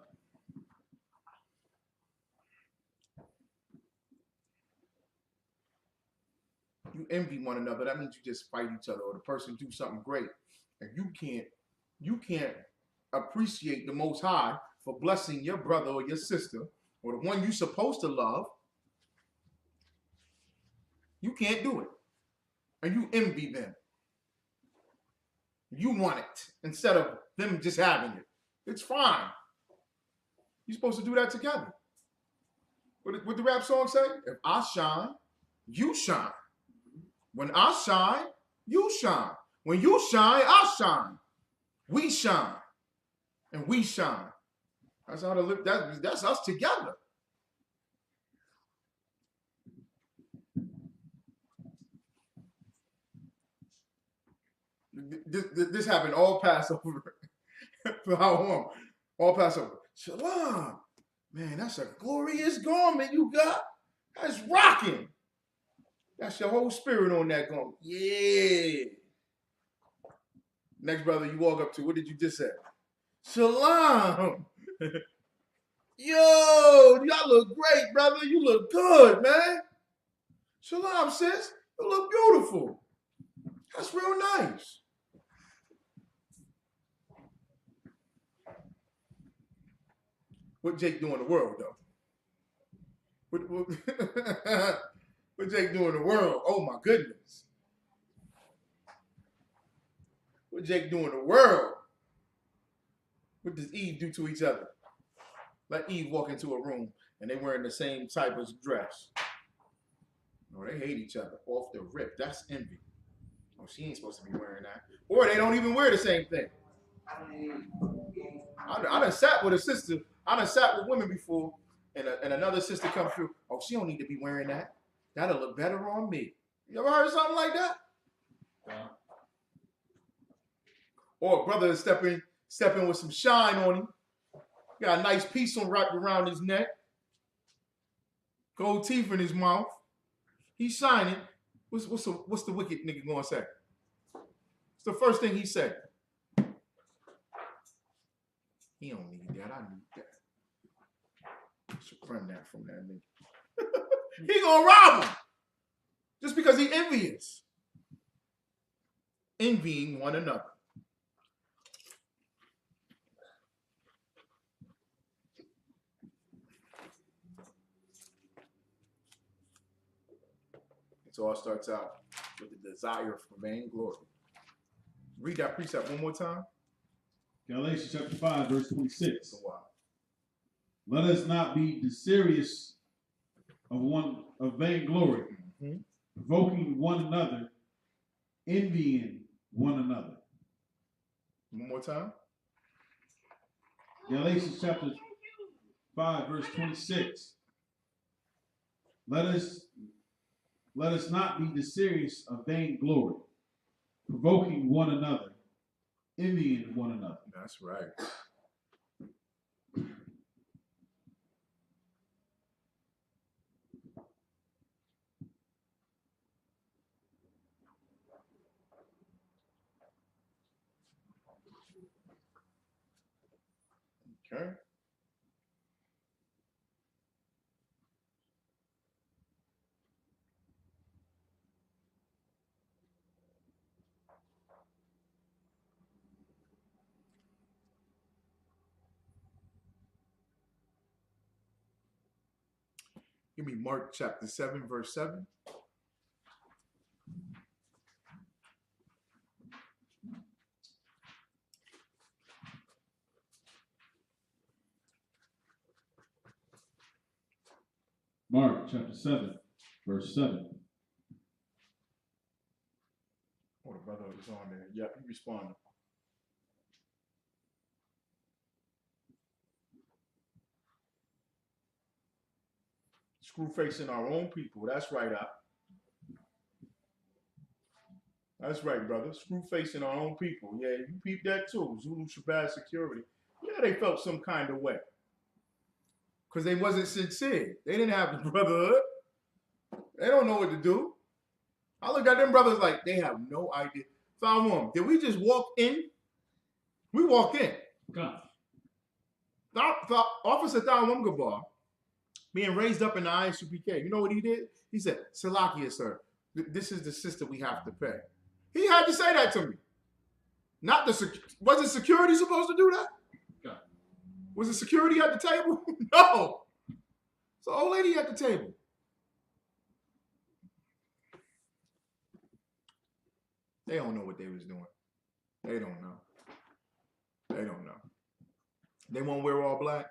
You envy one another. That means you just fight each other, or the person do something great, and you can't appreciate the Most High for blessing your brother or your sister or the one you're supposed to love. You can't do it, and you envy them. You want it instead of them just having it. It's fine. You're supposed to do that together. What the rap song say? If I shine, you shine. When I shine, you shine. When you shine, I shine. We shine. And we shine. That's how to live. That's us together. This happened all Passover. For how long? All Passover. Shalom. Man, that's a glorious garment you got. That's rocking. That's your whole spirit on that garment. Yeah. Next brother you walk up to, what did you just say? Shalom. Yo, y'all look great, brother. You look good, man. Shalom, sis. You look beautiful. That's real nice. What Jake do in the world, though? What Jake do in the world? Oh, my goodness. What Jake do in the world? What does Eve do to each other? Let Eve walk into a room and they wearing the same type of dress. No, they hate each other off the rip. That's envy. Oh, she ain't supposed to be wearing that. Or they don't even wear the same thing. I done sat with a sister. I done sat with women before, and another sister come through. Oh, she don't need to be wearing that. That'll look better on me. You ever heard something like that? Yeah. Or a brother is stepping with some shine on him. Got a nice piece on wrapped around his neck. Gold teeth in his mouth. He's shining. What's the wicked nigga gonna say? It's the first thing he said. He don't need that. I need that. I should print that from that nigga. He gonna rob him just because he envious. Envying one another. It all starts out with the desire for vain glory. Read that precept one more time. Galatians chapter 5, verse 26. So wow. Let us not be desirous of vainglory, provoking one another, envying one another. One more time. Galatians chapter 5, verse 26. Let us not be desirous of vainglory, provoking one another, envying one another. That's right. Okay. Give me Mark chapter 7, verse 7. Mark chapter 7, verse 7. Oh, the brother is on there. Yep, he responded. Screw facing our own people. That's right, Op. That's right, brother. Screw facing our own people. Yeah, you peep that too. Zulu Shabazz security. Yeah, they felt some kind of way. Because they wasn't sincere. They didn't have the brotherhood. They don't know what to do. I look at them brothers like they have no idea. Salmon, did we just walk in? We walked in. God. Officer Thalmum Gabar, being raised up in the ISUPK, you know what he did? He said, Salakia, sir, this is the system we have to pay. He had to say that to me. Not the wasn't security supposed to do that? God. Was the security at the table? No. So old lady at the table. They don't know what they was doing. They don't know. They don't know. They won't wear all black.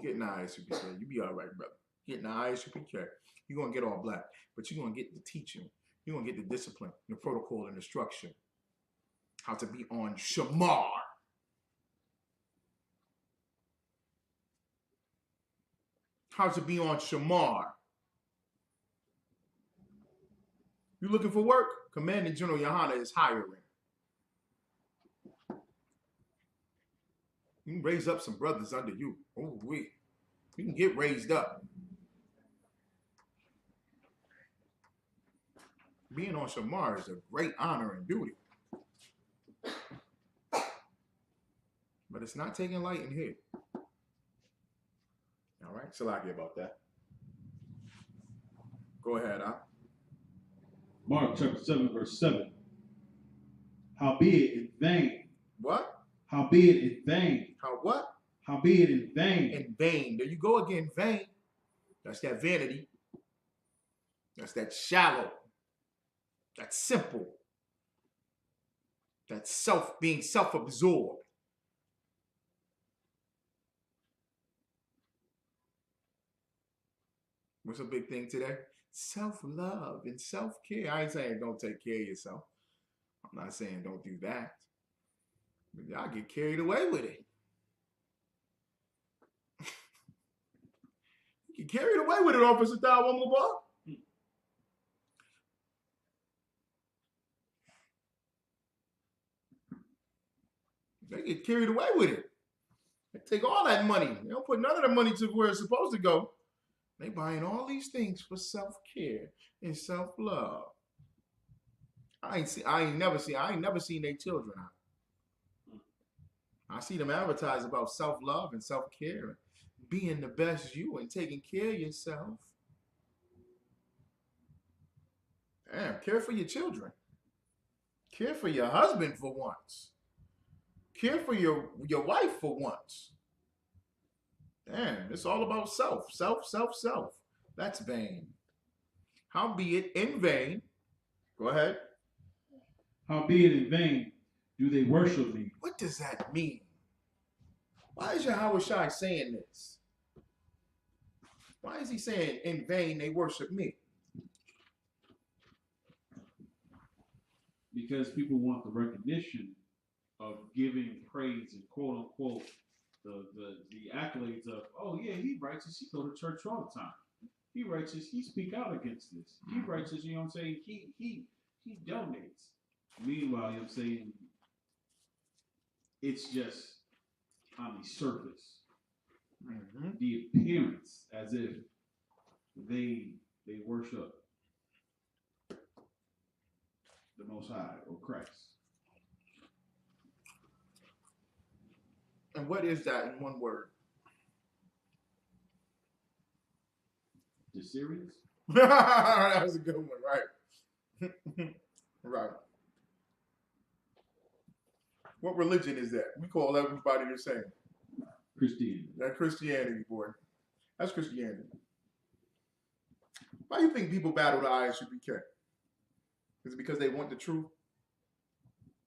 Get in the ISUPK. You be all right, brother. Get in the ISUPK. You're going to get all black. But you're going to get the teaching. You're going to get the discipline, the protocol, and the structure. How to be on Shamar. How to be on Shamar. You looking for work? Commanding General Yohana is hiring. You can raise up some brothers under you. Oh, we. You can get raised up. Being on Shamar is a great honor and duty. But it's not taking light in here. All right, Salaki about that. Go ahead, huh? Mark chapter 7, verse 7. Howbeit in vain. What? Howbeit in vain. How what? Howbeit in vain. In vain. There you go again, vain. That's that vanity. That's that shallow. That's simple. That's being self-absorbed. What's a big thing today? Self-love and self-care. I ain't saying don't take care of yourself. I'm not saying don't do that. But y'all get carried away with it. You get carried away with it, Officer Thalmum Gabar. They get carried away with it. They take all that money. They don't put none of the money to where it's supposed to go. They buying all these things for self-care and self-love. I ain't never seen their children out. I see them advertise about self-love and self-care, being the best you and taking care of yourself. Damn, care for your children. Care for your husband for once. Care for your wife for once. Damn, it's all about self. Self. That's vain. Howbeit in vain. Go ahead. Howbeit in vain do they worship me. What does that mean? Why is Yahweh Shai saying this? Why is he saying in vain they worship me? Because people want the recognition of giving praise and quote unquote the accolades of, oh yeah, he righteous, he go to church all the time. He righteous, he speak out against this. He righteous, you know what I'm saying? He donates. Meanwhile, you know what I'm saying, it's just on the surface. Mm-hmm. The appearance as if they worship the Most High or Christ. And what is that in one word? The series? That was a good one, right? Right. What religion is that? We call everybody the same. Christianity. That's Christianity, boy. That's Christianity. Why do you think people battle the ISUPK? Is it because they want the truth?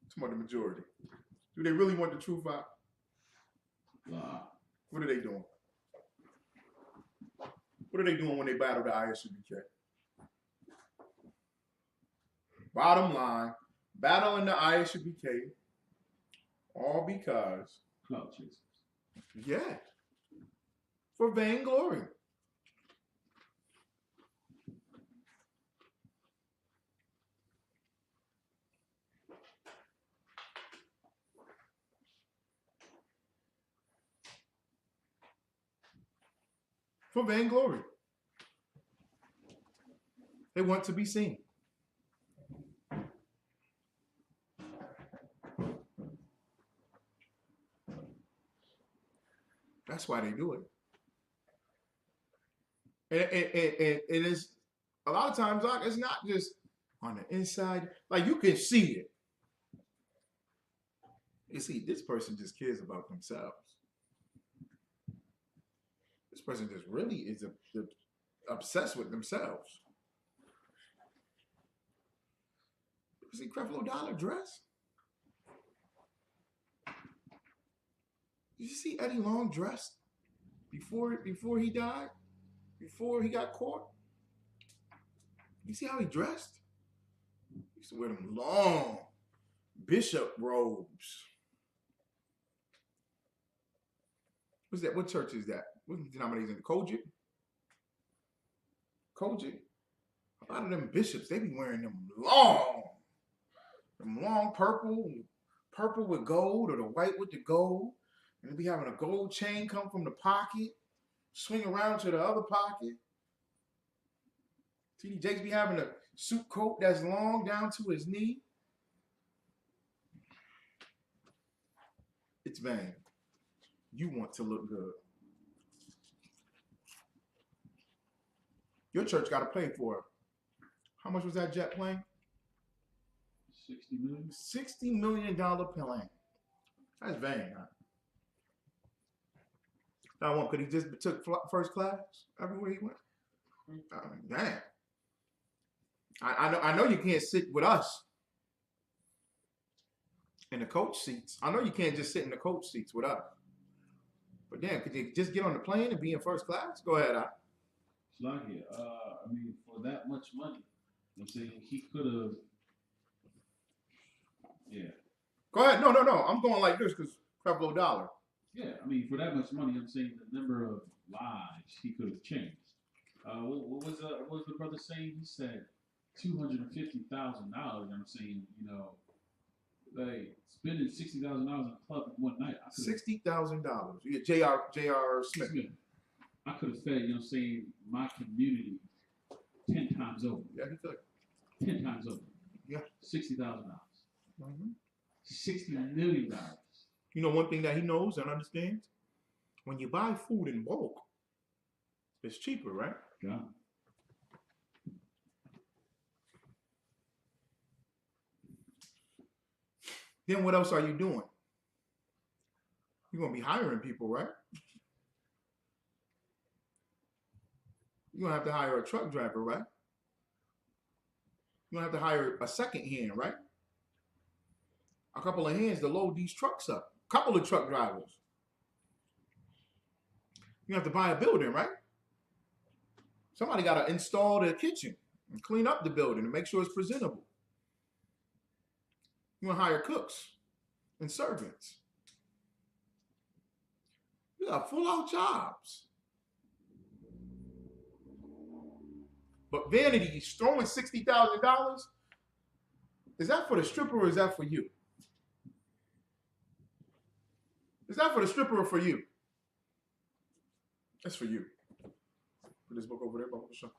It's more the majority. Do they really want the truth out? What are they doing? What are they doing when they battle the ISUPK? Bottom line, battling the ISUPK, all because, Clout chasers. yeah, for vainglory. For vainglory. They want to be seen. That's why they do it. And it is a lot of times, Doc, it's not just on the inside. Like you can see it. You see, this person just cares about themselves. This person just really is obsessed with themselves. You see Creflo Dollar dress? Did you see Eddie Long dressed before he died? Before he got caught? You see how he dressed? He used to wear them long bishop robes. What's that? What church is that? What denomination? Kojic? Kojic? A lot of them bishops, they be wearing them long purple with gold, or the white with the gold. And they be having a gold chain come from the pocket, swing around to the other pocket. T.D. Jakes be having a suit coat that's long down to his knee. It's vain. You want to look good. Your church got a plane for it. How much was that jet plane? 60 million. $60 million plane. That's vain, huh? Now, what, could he just took first class everywhere he went? Damn. I know you can't sit with us in the coach seats. I know you can't just sit in the coach seats with us. But damn, could you just get on the plane and be in first class? Go ahead, Sluggy, I mean, for that much money, I'm saying he could have. Yeah. Go ahead. No. I'm going like this because Creflo Dollar. Yeah, I mean, for that much money, I'm saying the number of lives he could have changed. What was the brother saying? He said $250,000. I'm saying, you know, like spending $60,000 in a club in one night. $60,000. Yeah, J.R. Smith. I could have fed, you know, what I'm saying, my community 10 times over. Yeah, he could. 10 times over. Yeah. $60,000. Mm-hmm. $60 million. You know one thing that he knows and understands? When you buy food in bulk, it's cheaper, right? Yeah. Then what else are you doing? You're going to be hiring people, right? You're going to have to hire a truck driver, right? You're going to have to hire a second hand, right? A couple of hands to load these trucks up. A couple of truck drivers. You have to buy a building, right? Somebody got to install the kitchen and clean up the building and make sure it's presentable. You want to hire cooks and servants. You got full-out jobs. But Vanity is throwing $60,000. Is that for the stripper or is that for you? Is that for the stripper or for you? That's for you. Put this book over there, Bubba. Sure.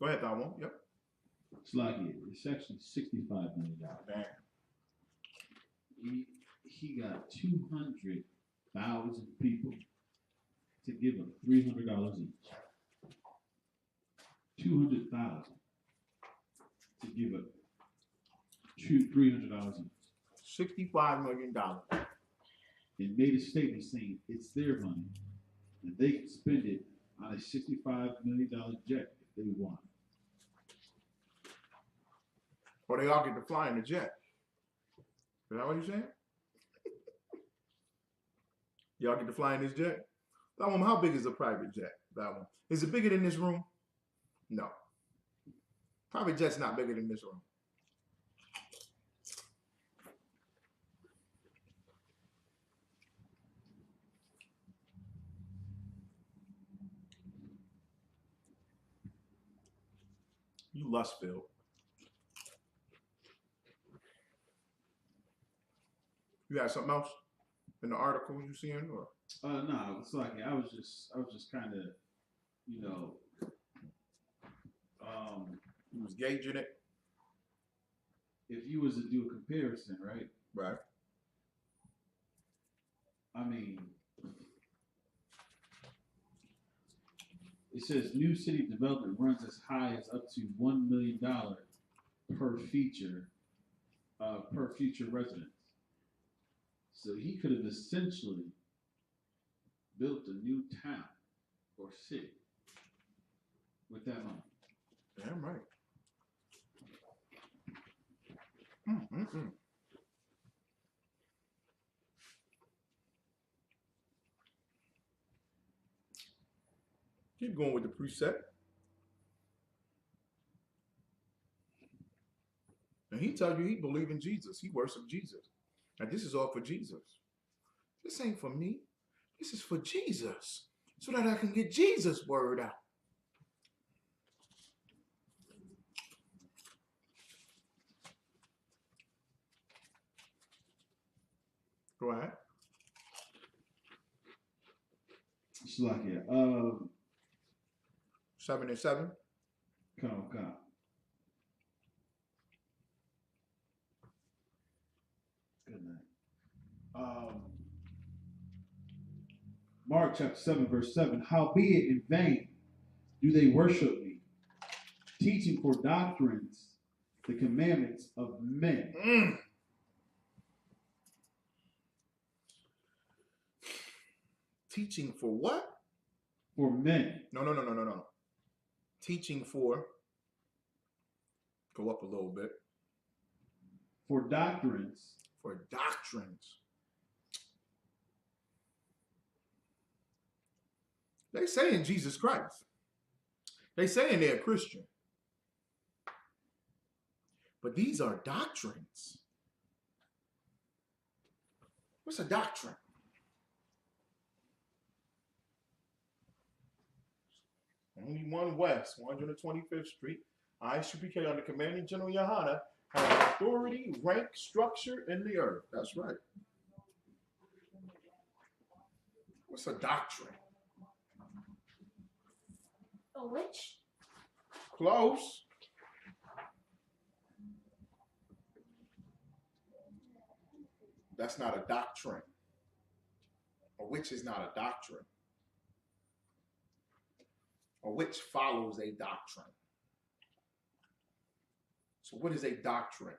Go ahead, that one. Yep. It's like it's actually $65 million. Damn. He got 200,000 people to give him $300 each. 200,000 to give up $300 each. $65 million. And made a statement saying it's their money and they can spend it on a $65 million jet if they want. Or they all get to fly in the jet. Is that what you're saying? Y'all get to fly in this jet? That one, how big is a private jet? That one. Is it bigger than this room? No. Private jet's not bigger than this room. You lust filled. You got something else in the article you seeing, or? No, it's like I was just kind of, you know, You was gauging it. if you was to do a comparison, right? Right. I mean, it says new city development runs as high as up to $1 million per feature residence. So he could have essentially built a new town or city with that money. Damn right. Keep going with the precept. And he tell you he believe in Jesus. He worship Jesus. And this is all for Jesus. This ain't for me. This is for Jesus. So that I can get Jesus' word out. Go ahead. It's like, yeah, 7 and 7. come on. Good night. Mark chapter 7, verse 7. Howbeit in vain do they worship me, teaching for doctrines the commandments of men. Teaching for what? For men. No. Teaching for, go up a little bit. For doctrines. For doctrines. They saying Jesus Christ. They saying they're Christian. But these are doctrines. What's a doctrine? Only one west, 125th Street. ISUPK under Commanding General Yohana has authority, rank, structure in the earth. That's right. What's a doctrine? A witch? Close. That's not a doctrine. A witch is not a doctrine. A witch follows a doctrine. So what is a doctrine?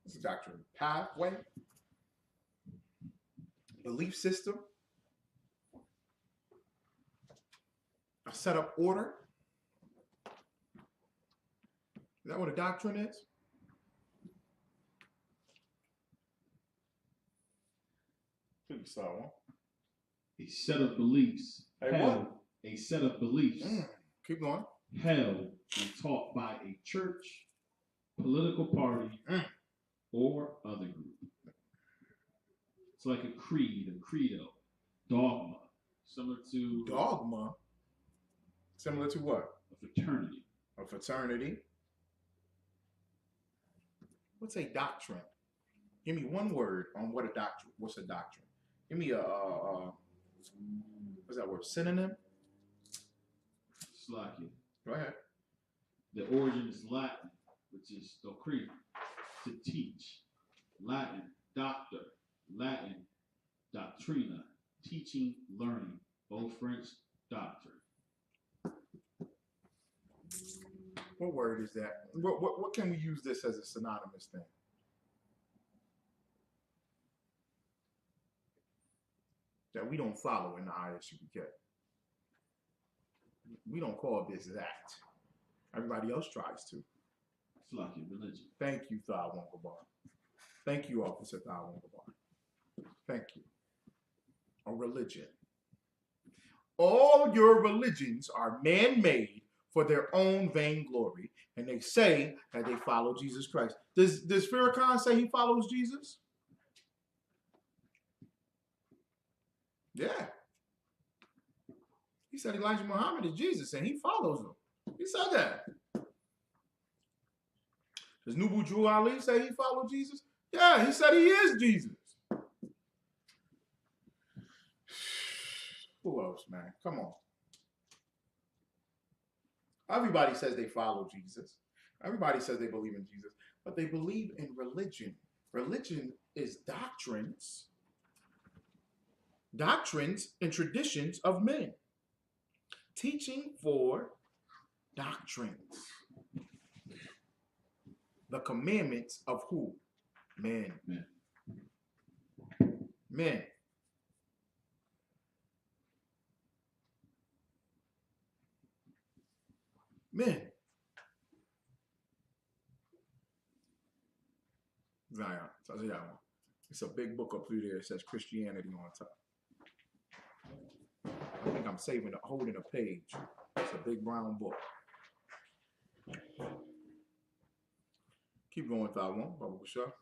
It's a doctrine. Pathway, belief system, a set up order. Is that what a doctrine is? Please, someone. A set of beliefs. Hey, held, what? A set of beliefs Keep going. held and taught by a church, political party, or other group. It's like a creed, a credo, dogma, similar to Dogma? Similar to what? a fraternity. A fraternity. What's a doctrine? Give me one word on what a doctrine. What's a doctrine? Give me a what's that word? Synonym. Slacky. Go ahead. The origin is Latin, which is docrina, to teach. Latin, doctor. Latin, doctrina, teaching, learning. Old French, doctor. What word is that? What can we use this as a synonymous thing? That we don't follow in the ISUPK. We don't call this that. Everybody else tries to. Slacky, religion. Thank you, Thawongabar. Thank you, Officer Thawongabar. Thank you. A religion. All your religions are man-made for their own vainglory, and they say that they follow Jesus Christ. Does Farrakhan say he follows Jesus? Yeah. He said Elijah Muhammad is Jesus, and he follows him. He said that. Does Nubu Drew Ali say he followed Jesus? Yeah, he said he is Jesus. Who else, man? Come on. Everybody says they follow Jesus. Everybody says they believe in Jesus, but they believe in religion. Religion is doctrines and traditions of men. Teaching for doctrines. The commandments of who? Men. Men. Men. Zion. It's a big book up through there. It says Christianity on top. I think I'm holding a page. It's a big brown book. Keep going, Thawon, Baba Bashar.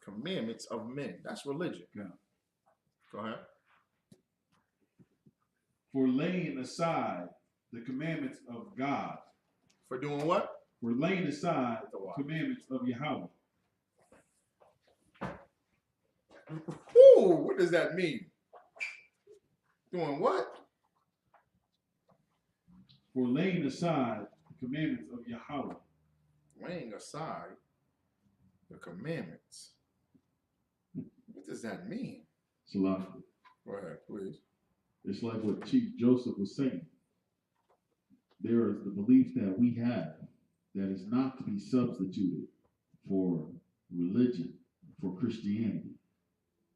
Commandments of men. That's religion. Yeah. Go ahead. For laying aside the commandments of God. For doing what? For laying aside the commandments of Yahweh. Ooh, what does that mean? Doing what? For laying aside the commandments of Yahweh. Laying aside the commandments. What does that mean? Salafi. Go ahead, please. It's like what Chief Joseph was saying. There is the belief that we have that is not to be substituted for religion, for Christianity.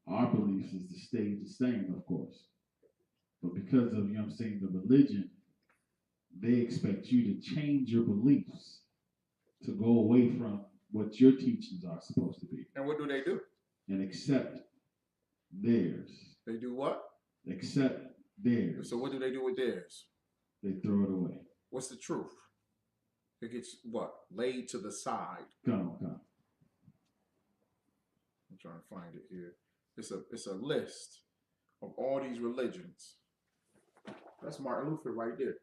Our beliefs is to stay the same, of course. But because of, the religion, they expect you to change your beliefs to go away from what your teachings are supposed to be. And what do they do? And accept theirs. They do what? Accept theirs. So what do they do with theirs? They throw it away. What's the truth? It gets what? Laid to the side. Come. I'm trying to find it here. It's a list of all these religions. That's Martin Luther right there.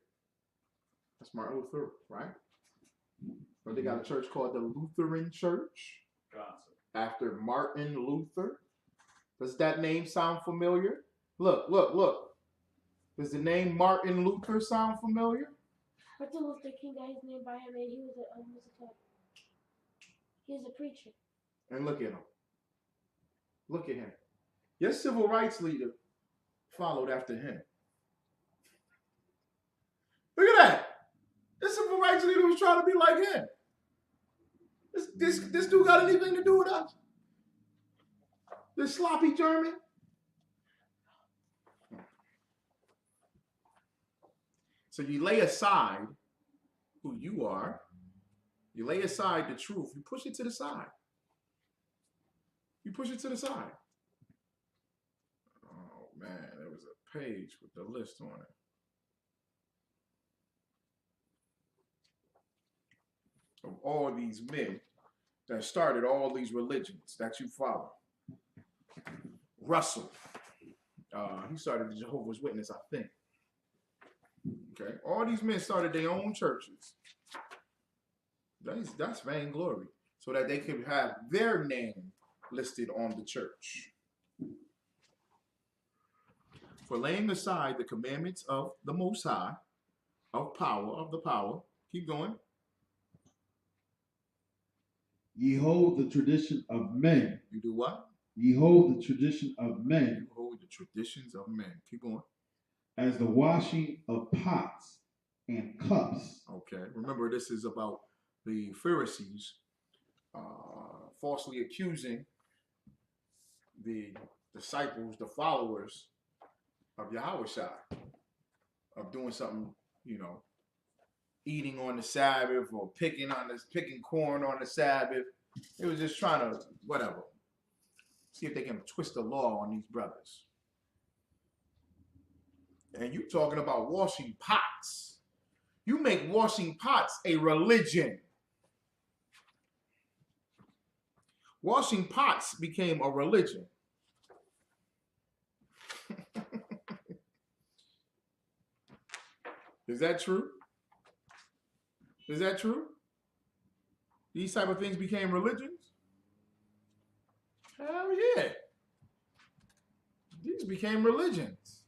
That's Martin Luther, right? But they got a church called the Lutheran Church. After Martin Luther. Does that name sound familiar? Look. Does the name Martin Luther sound familiar? Martin Luther King got his name by him, and he was a preacher. And look at him. Look at him. Your civil rights leader followed after him. Look at that. This civil rights leader was trying to be like him. This dude got anything to do with us? This sloppy German? So you lay aside who you are. You lay aside the truth. You push it to the side. You push it to the side. Oh, man. There was a page with the list on it. Of all these men that started all these religions that you follow. Russell. He started the Jehovah's Witness, I think. Okay, all these men started their own churches. That's vainglory, so that they could have their name listed on the church. For laying aside the commandments of the Most High, of the power. Keep going. Ye hold the tradition of men. You do what? Ye hold the tradition of men. You hold the traditions of men. Keep going. As the washing of pots and cups. Okay. Remember, this is about the Pharisees falsely accusing the disciples, the followers of Yahushua, of doing something, eating on the Sabbath or picking corn on the Sabbath. It was just trying to see if they can twist the law on these brothers. And you talking about washing pots. You make washing pots a religion. Washing pots became a religion. Is that true? Is that true? These type of things became religions? Hell yeah. These became religions.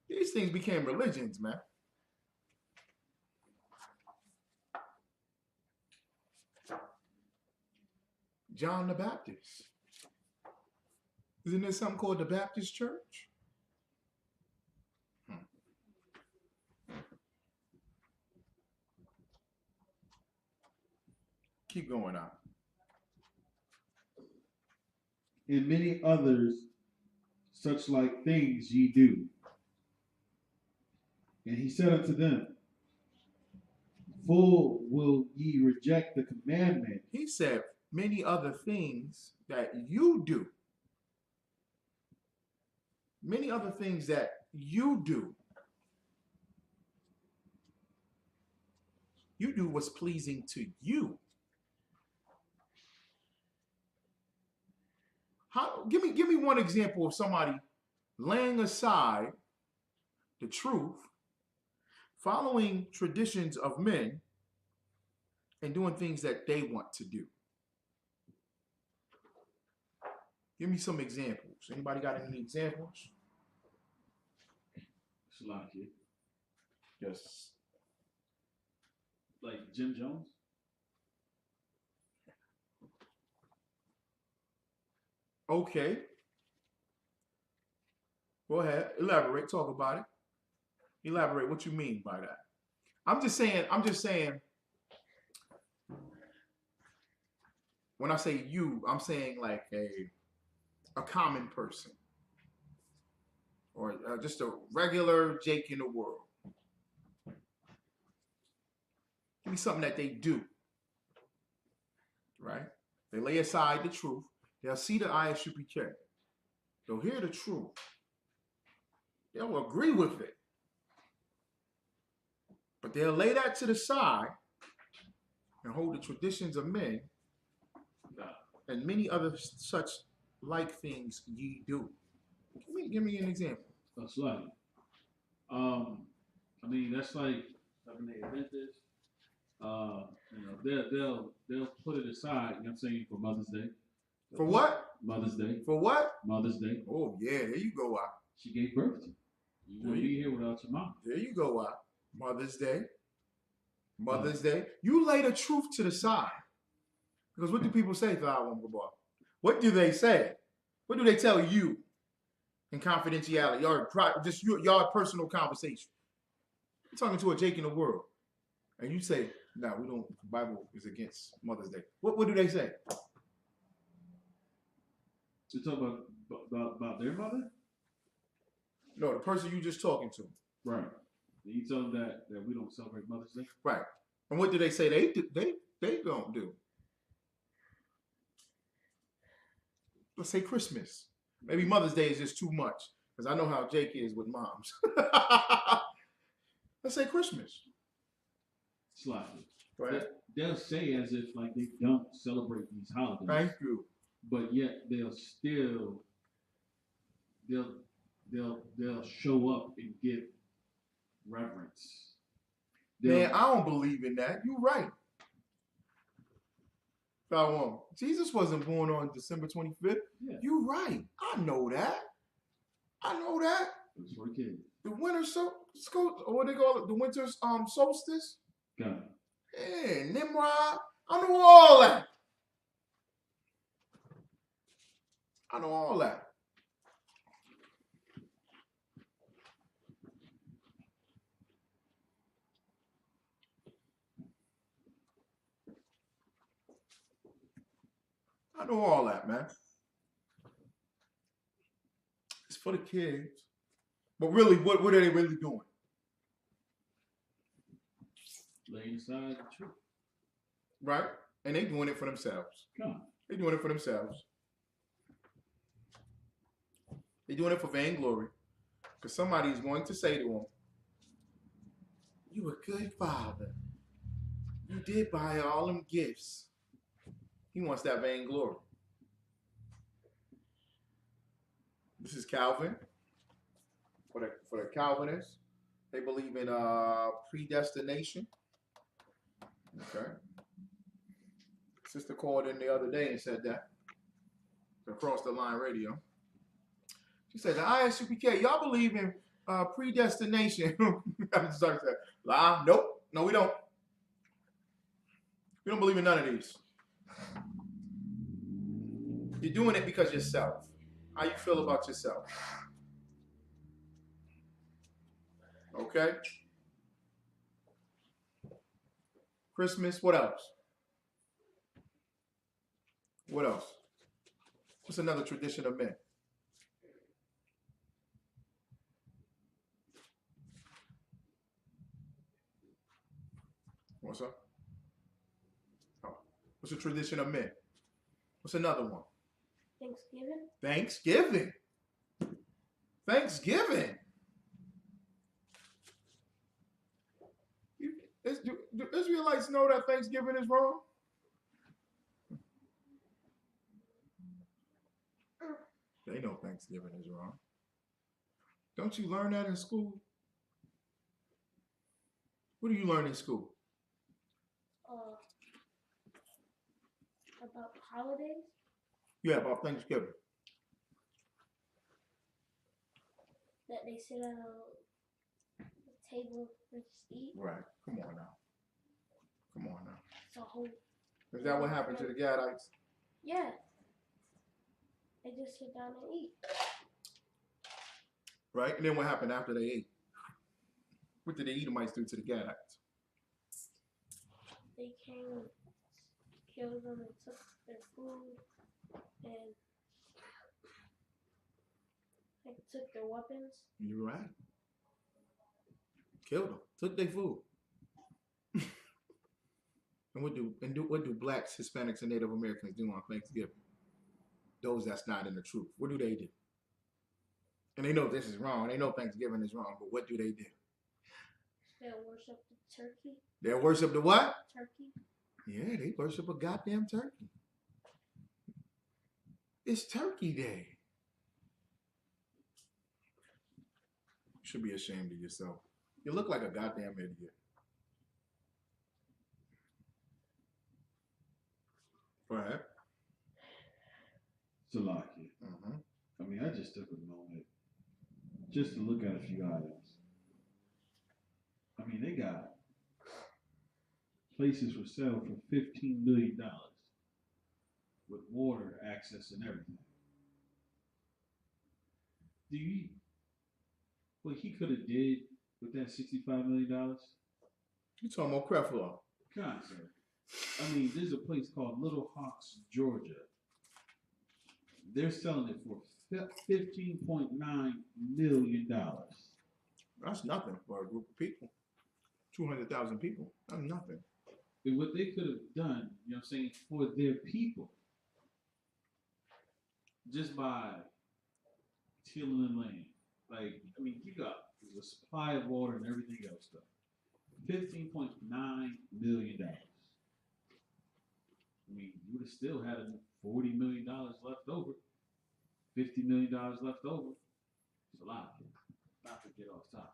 These things became religions, man. John the Baptist. Isn't there something called the Baptist Church? Keep going on. And many others such like things ye do. And he said unto them, full will ye reject the commandment. He said, many other things that you do. Many other things that you do. You do what's pleasing to you. Give me one example of somebody laying aside the truth, following traditions of men, and doing things that they want to do. Give me some examples. Anybody got any examples? It's a lot, kid. Yes. Like Jim Jones? Okay. Go ahead. Elaborate. Talk about it. Elaborate what you mean by that. I'm just saying, when I say you, I'm saying like a common person. Or just a regular Jake in the world. Give me something that they do. Right? They lay aside the truth. They'll see the ISUPK. They'll hear the truth. They'll agree with it. But they'll lay that to the side and hold the traditions of men and many other such like things ye do. Give me an example. That's like, that's like when they invent this. They'll put it aside. You know what I'm saying, for Mother's Day. For what? Mother's Day. For what? Mother's Day. Oh yeah, there you go. She gave birth to you. You wouldn't be here without your mom. There you go. Mother's Day. Mother's Day. You lay the truth to the side. Because what do people say, What do they say? What do they tell you in confidentiality or just your personal conversation? You're talking to a Jake in the world. And you say, no, we don't, the Bible is against Mother's Day. What do they say? You talk about their mother? No, the person you just talking to. Right. You tell them that we don't celebrate Mother's Day? Right. And what do they say they don't do? Let's say Christmas. Maybe Mother's Day is just too much. Because I know how Jake is with moms. Let's say Christmas. Slightly. Right. They'll say as if like they don't celebrate these holidays. Thank you. But yet they'll they'll show up and give reverence. Man, I don't believe in that. You're right. Jesus wasn't born on December 25th. Yeah. You're right. I know that. It was for the kids. The winter what they call it? The winter solstice. God. Yeah, Nimrod. I know all that. I know all that, man. It's for the kids. But really, what are they really doing? Laying aside the truth. Right? And they doing it for themselves. God. They're doing it for themselves. They're doing it for vainglory. Because somebody is going to say to them, you a good father. You did buy all them gifts. He wants that vainglory. This is Calvin. For the Calvinists, they believe in predestination. Okay. Sister called in the other day and said that. Across the Line Radio. She said, the ISUPK, y'all believe in predestination? I'm sorry, nope. No, we don't. We don't believe in none of these. You're doing it because yourself. How you feel about yourself. Okay? Christmas, what else? What else? What's another tradition of men? What's up? Oh. What's a tradition of men? What's another one? Thanksgiving. Thanksgiving. Do Israelites know that Thanksgiving is wrong? They know Thanksgiving is wrong. Don't you learn that in school? What do you learn in school? About holidays? Yeah, about Thanksgiving. That they sit at a table and just eat. Right. Come on now. It's a whole. Is that what happened to the Gadites? Yeah. They just sit down and eat. Right? And then what happened after they ate? What did the Edomites do to the Gadites? They came and killed them and took their food and took their weapons. You're right. Killed them. Took their food. And what do blacks, Hispanics, and Native Americans do on Thanksgiving? Those that's not in the truth. What do they do? And they know this is wrong. They know Thanksgiving is wrong. But what do they do? They'll worship the turkey. They'll worship the what? Turkey. Yeah, they worship a goddamn turkey. It's Turkey Day. You should be ashamed of yourself. You look like a goddamn idiot. Go ahead. Salakia. I mean, I just took a moment just to look at a few items. I mean, they got places for sale for $15 million with water access and everything. What he could have did with that $65 million? You talking about Creflo? God, sir. I mean, there's a place called Little Hawks, Georgia. They're selling it for $15.9 million. That's nothing for a group of people. 200,000 people. That's nothing. And what they could have done, you know what I'm saying, for their people, just by tilling the land. Like, I mean, you got the supply of water and everything else stuff. $15.9 million. I mean, you would have still had $40 million left over, $50 million left over. It's a lot. Not to get off topic.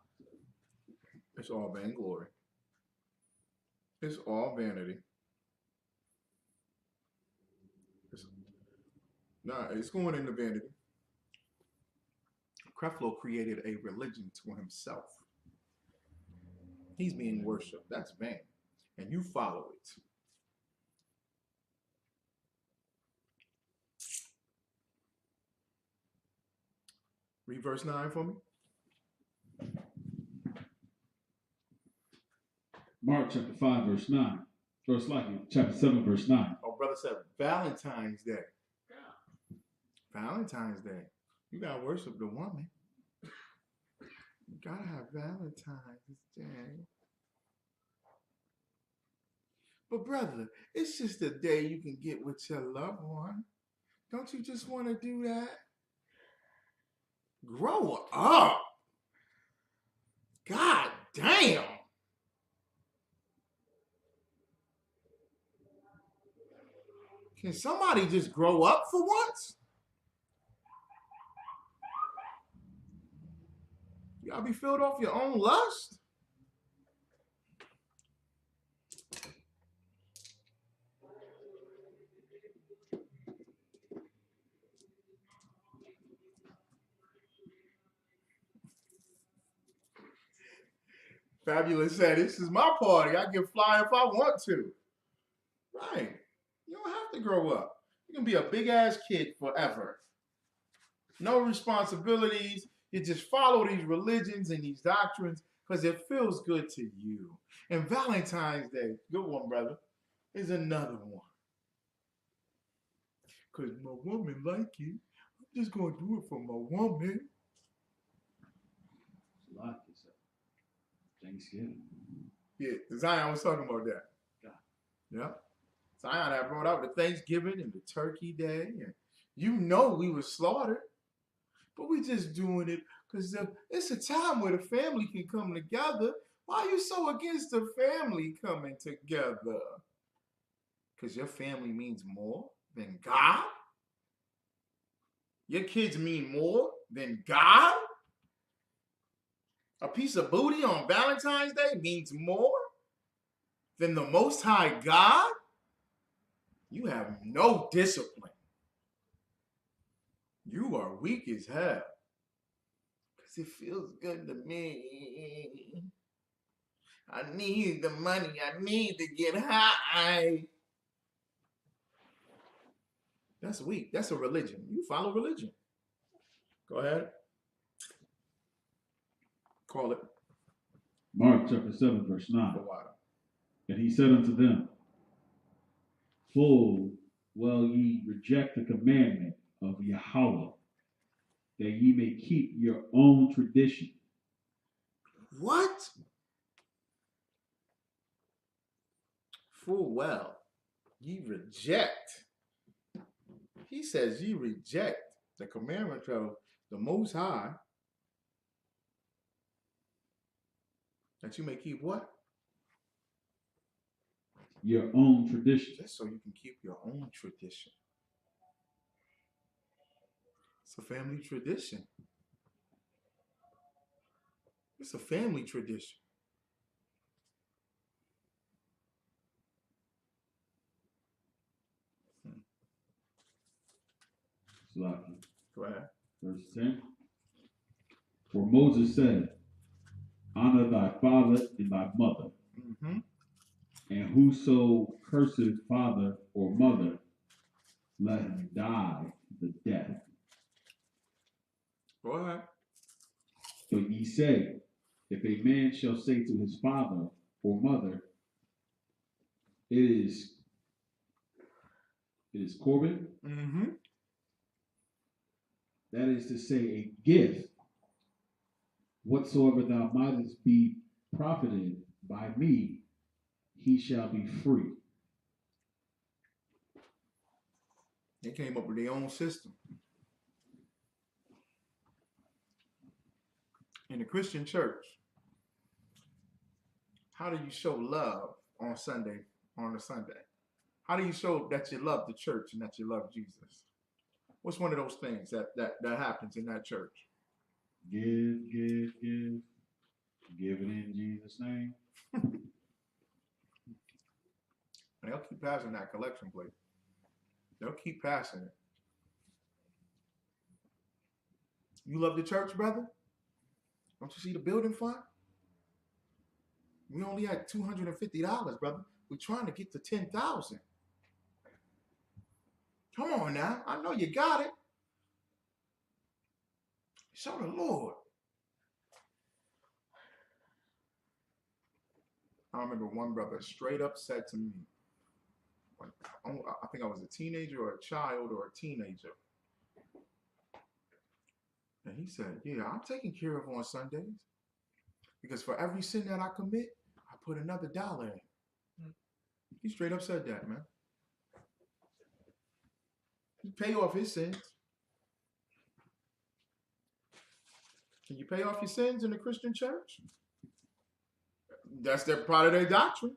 It's all vainglory. It's all vanity. It's going into vanity. Creflo created a religion to himself. He's being worshipped. That's vain. And you follow it. Read verse 9 for me. Mark chapter 5, verse 9. Verse like chapter 7, verse 9. Oh, brother said Valentine's Day. Yeah. Valentine's Day. You gotta worship the woman. You gotta have Valentine's Day. But brother, it's just a day you can get with your loved one. Don't you just want to do that? Grow up. God damn. Can somebody just grow up for once? You gotta be filled off your own lust. Fabulous said, this is my party. I can fly if I want to. Right. You don't have to grow up. You can be a big ass kid forever. No responsibilities. You just follow these religions and these doctrines because it feels good to you. And Valentine's Day, good one, brother, is another one. Because my woman like it. I'm just going to do it for my woman. It's a lot. It's Thanksgiving. Yeah, Zion was talking about that. Yeah. Zion had brought out the Thanksgiving and the Turkey Day. And you know we were slaughtered. But we just doing it because it's a time where the family can come together. Why are you so against the family coming together? Because your family means more than God? Your kids mean more than God? A piece of booty on Valentine's Day means more than the Most High God? You have no discipline. You are weak as hell. Because it feels good to me. I need the money. I need to get high. That's weak. That's a religion. You follow religion. Go ahead. Call it. Mark chapter 7, verse 9. And he said unto them, full well ye reject the commandment of Yahweh, that ye may keep your own tradition. What? Full well ye reject. He says ye reject the commandment of the Most High, that you may keep what? Your own tradition. Just so you can keep your own tradition. It's a family tradition. It's a family tradition. Go ahead. Verse 10. For Moses said, honor thy father and thy mother. Mm-hmm. And whoso curseth father or mother, let him die the death. Go ahead. But ye say, if a man shall say to his father or mother, it is Corbin. Mm-hmm. That is to say, a gift, whatsoever thou mightest be profited by me, he shall be free. They came up with their own system. In the Christian church, how do you show love on a Sunday? How do you show that you love the church and that you love Jesus? What's one of those things that happens in that church? Give, give, give. Give it in Jesus' name. And they'll keep passing that collection plate. They'll keep passing it. You love the church, brother? Don't you see the building fund? We only had $250, brother. We're trying to get to 10,000. Come on now. I know you got it. Show the Lord. I remember one brother straight up said to me, I think I was a teenager or a child or a teenager. And he said, yeah, I'm taken care of on Sundays. Because for every sin that I commit, I put another dollar in. He straight up said that, man. He pay off his sins. Can you pay off your sins in the Christian church? That's part of their doctrine.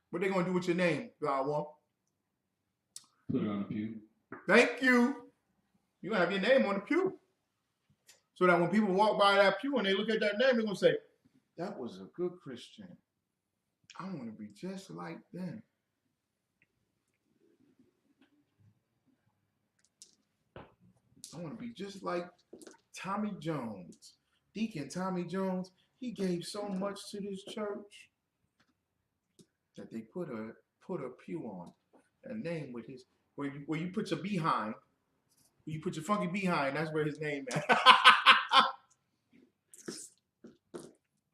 What they gonna do with your name, God? Put it on the pew. Thank you. You gonna have your name on the pew, so that when people walk by that pew and they look at that name, they're gonna say, "That was a good Christian. I want to be just like them." I want to be just like Tommy Jones, Deacon Tommy Jones. He gave so much to this church that they put a pew on, a name with his where you put your behind, where you put your funky behind. That's where his name is.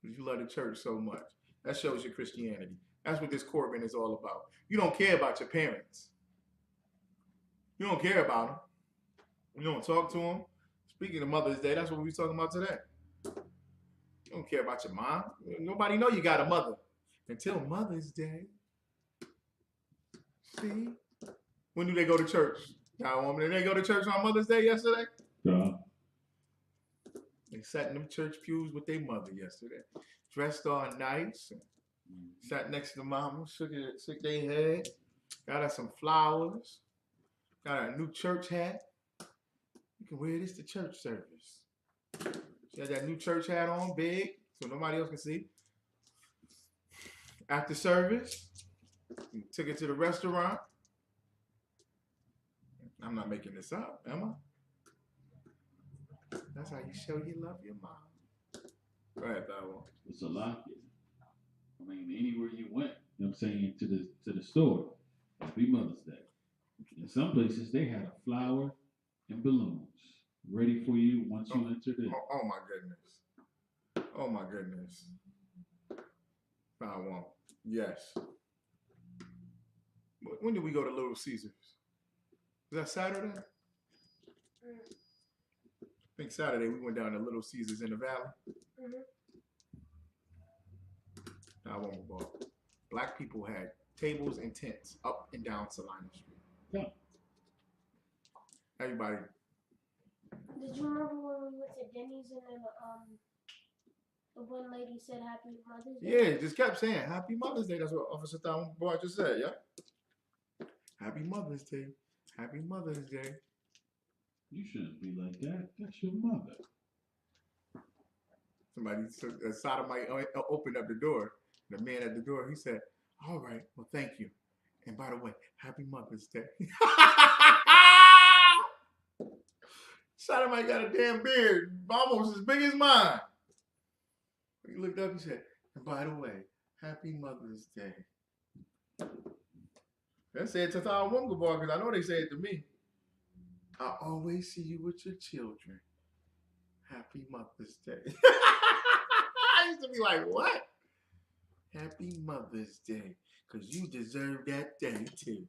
You love the church so much. That shows your Christianity. That's what this Corbin is all about. You don't care about your parents. You don't care about them. You don't talk to them. Speaking of Mother's Day, that's what we're talking about today. You don't care about your mom. Nobody know you got a mother until Mother's Day. See? When do they go to church? Did they go to church on Mother's Day yesterday? Yeah. They sat in them church pews with their mother yesterday. Dressed all nice. Sat next to mama, shook their head. Got her some flowers. Got her a new church hat. You can wear this to church service. She had that new church hat on, big, so nobody else can see. After service, we took her to the restaurant. I'm not making this up, am I? That's how you show you love your mom. Go ahead, Bow. It's a lot. I mean, anywhere you went, you know what I'm saying, to the store, Happy Mother's Day. In some places, they had a flower and balloons ready for you once you entered in. Oh my goodness. Oh my goodness. Bow. Yes. When did we go to Little Caesars? Was that Saturday? I think Saturday we went down to Little Caesars in the Valley. I won't go. Black people had tables and tents up and down Salina Street. Yeah. Everybody. Did you remember when we went to Denny's and then the one lady said Happy Mother's Day? Yeah, just kept saying Happy Mother's Day. That's what Officer Tom Boy just said, yeah? Happy Mother's Day. Happy Mother's Day. You shouldn't be like that. That's your mother. Somebody, a sodomite opened up the door. The man at the door, he said, all right, well, thank you. And by the way, Happy Mother's Day. Sodomite got a damn beard, almost as big as mine. He looked up and said, and by the way, Happy Mother's Day. They say it to our woman boy, because I know they say it to me. I always see you with your children. Happy Mother's Day. I used to be like, what? Happy Mother's Day, because you deserve that day too.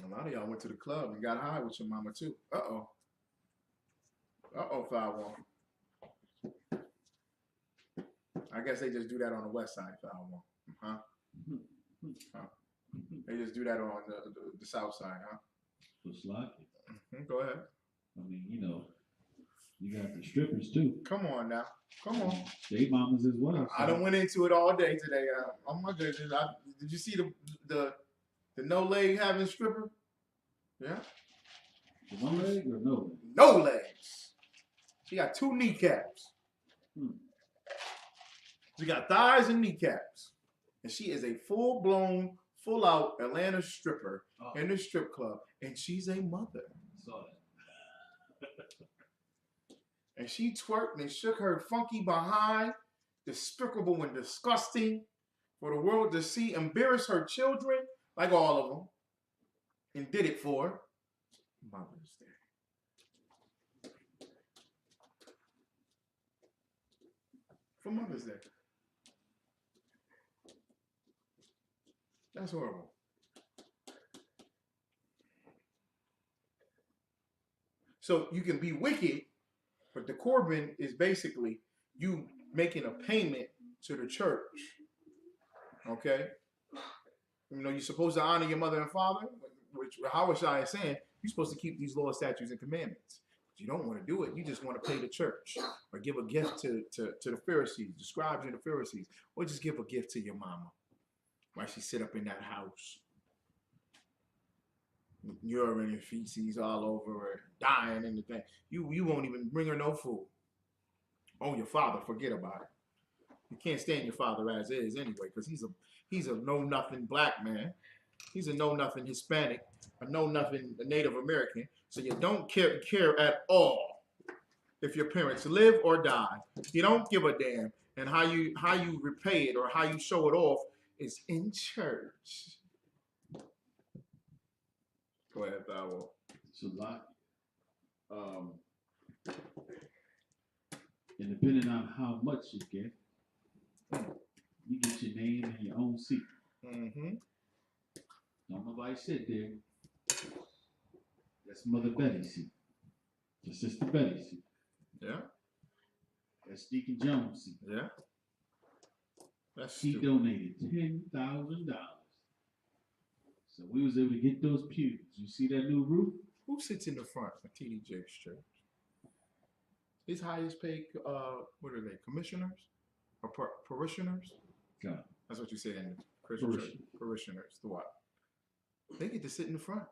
A lot of y'all went to the club and got high with your mama too. Uh-oh. Uh-oh, 5-1. I guess they just do that on the west side, 5-1. Huh? They just do that on the south side, huh? Just like it. Go ahead. I mean, you know, you got the strippers too. Come on now. Come on. They mamas as well. I done went into it all day today. Oh my goodness. Did you see The no leg having stripper. Yeah. The one leg or no leg? No legs. She got 2 kneecaps. She got thighs and kneecaps. And she is a full-blown, full-out Atlanta stripper in the strip club. And she's a mother. Saw that. And she twerked and shook her funky behind, despicable and disgusting, for the world to see, embarrass her children, like all of them, and did it for Mother's Day. For Mother's Day. That's horrible. So you can be wicked, but the Corbin is basically you making a payment to the church. Okay? You know, you're supposed to honor your mother and father, which Hawashai is saying, you're supposed to keep these laws, statutes, and commandments. But you don't want to do it. You just want to pay the church or give a gift to the Pharisees, the scribes and the Pharisees, or just give a gift to your mama while she sit up in that house. Urine and feces all over her, dying and the thing. You won't even bring her no food. Oh, your father, forget about it. You can't stand your father as is anyway, because he's a know-nothing black man. He's a know-nothing Hispanic, a know-nothing Native American. So you don't care at all if your parents live or die. You don't give a damn. And how you repay it or how you show it off is in church. Go ahead, Thabo. It's a lot. And depending on how much you get your name and your own seat. Mm-hmm. Don't nobody sit there. That's Mother Betty's seat. That's Sister Betty's seat. Yeah. That's Deacon Jones' seat. Yeah. That's he stupid. donated $10,000. So we was able to get those pews. You see that new roof? Who sits in the front of TD Jakes Church? His highest paid, what are they, commissioners? Or parishioners? God. That's what you say in the Christian church. Parishioners. The what? They get to sit in the front.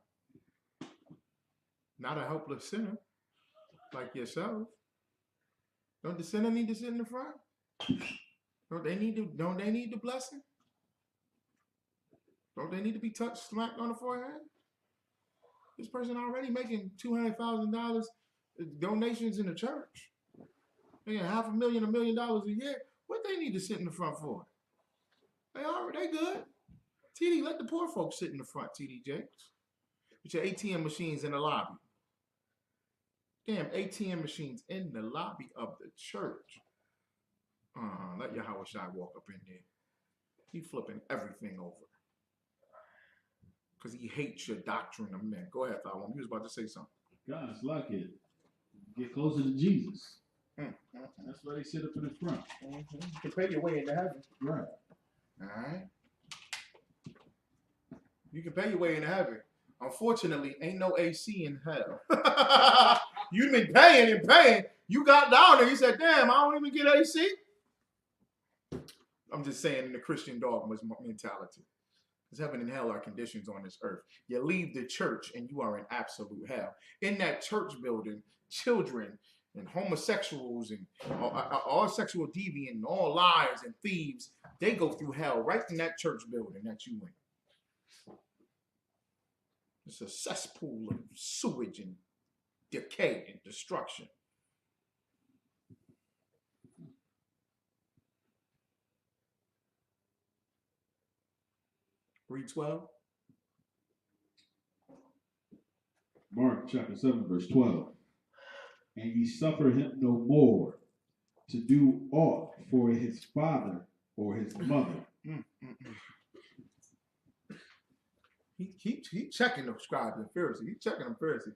Not a helpless sinner like yourself. Don't the sinner need to sit in the front? Don't they need the blessing? Don't they need to be touched, smacked on the forehead? This person already making $200,000 donations in the church. They get $500,000, $1 million a year. What they need to sit in the front for? They good. TD, let the poor folks sit in the front, TD Jakes. With your ATM machines in the lobby. Damn, ATM machines in the lobby of the church. Let Yahweh Shai walk up in there. He flipping everything over. Because he hates your doctrine of men. Go ahead, Thawon. You was about to say something. God, it's like it. Get closer to Jesus. That's why they sit up in the front. You can pay your way into heaven. Right. All right. You can pay your way into heaven. Unfortunately, ain't no AC in hell. You've been paying and paying. You got down there. You said, damn, I don't even get AC. I'm just saying in the Christian dogma's mentality. Because heaven and hell are conditions on this earth. You leave the church and you are in absolute hell. In that church building, children and homosexuals and all sexual deviant and all liars and thieves, they go through hell right in that church building that you in. It's a cesspool of sewage and decay and destruction. Read 12. Mark chapter 7, verse 12. And ye suffer him no more to do aught for his father or his mother. He checking the scribes and Pharisees. He checking them Pharisees.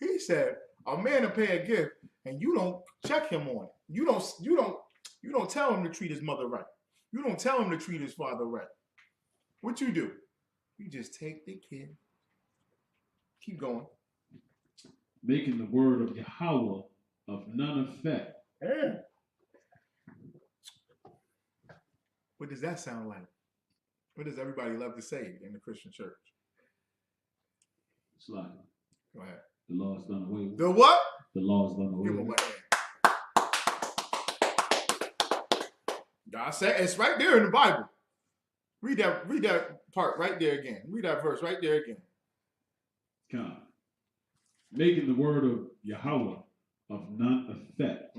He said, a man will pay a gift and you don't check him on it. You don't tell him to treat his mother right. You don't tell him to treat his father right. What you do? You just take the kid. Keep going. Making the word of Yahweh of none effect. Yeah. What does that sound like? What does everybody love to say in the Christian church? Slide. Go ahead. The law is done away with. The what? The law is done away Give him with. a hand. God said it's right there in the Bible. Read that part right there again. Read that verse right there again. Come. Making the word of Yahweh of none effect.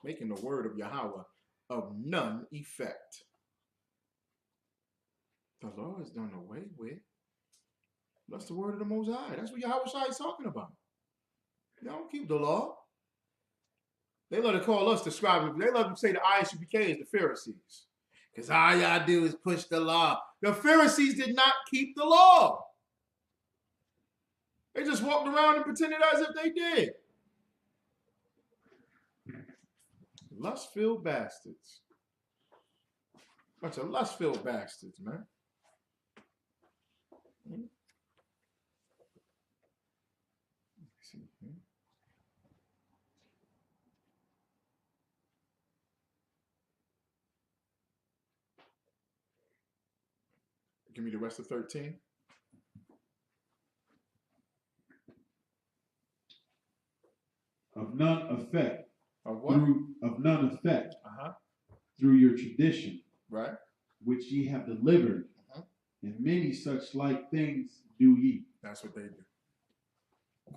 Making the word of Yahweh of none effect. The law is done away with. That's the word of the Most High. That's what Yahweh Shai is talking about. Y'all don't keep the law. They love to call us the scribes. They love to say the ISUPK is the Pharisees. Because all y'all do is push the law. The Pharisees did not keep the law. They just walked around and pretended as if they did. Lust-filled bastards. Bunch of lust-filled bastards, man. Let's see here. Give me the rest of 13. Of none effect. Of what? Of none effect. Uh-huh. Through your tradition. Right. Which ye have delivered. Uh-huh. And many such like things do ye. That's what they do.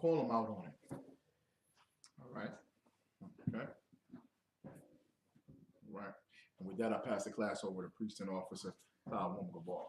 Call them out on it. All right. Okay. All right. And with that, I pass the class over to priest and officer Lashawan Gabal.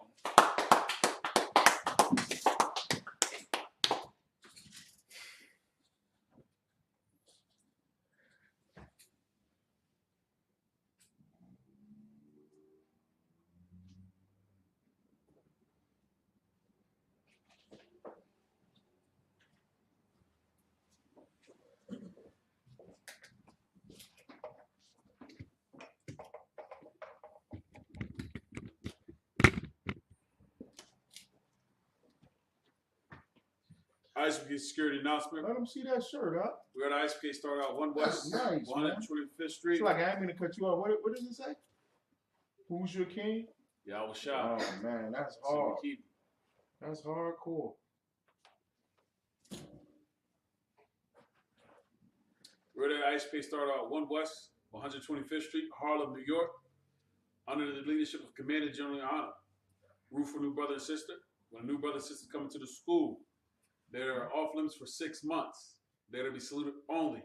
ISUPK security announcement. Let them see that shirt, huh? We got ISUPK start out 1 West, That's nice, 125th Street. It's like I ain't gonna cut you off. What does it say? Who's your king? Y'all was shot. Oh man, that's So hard. we keep That's hardcore. we're at ISUPK start out 1 West, 125th Street, Harlem, New York, under the leadership of Commander General Honor. Root for new brother and sister. When a new brother and sister come into the school, they are off limits for 6 months. They're to be saluted only.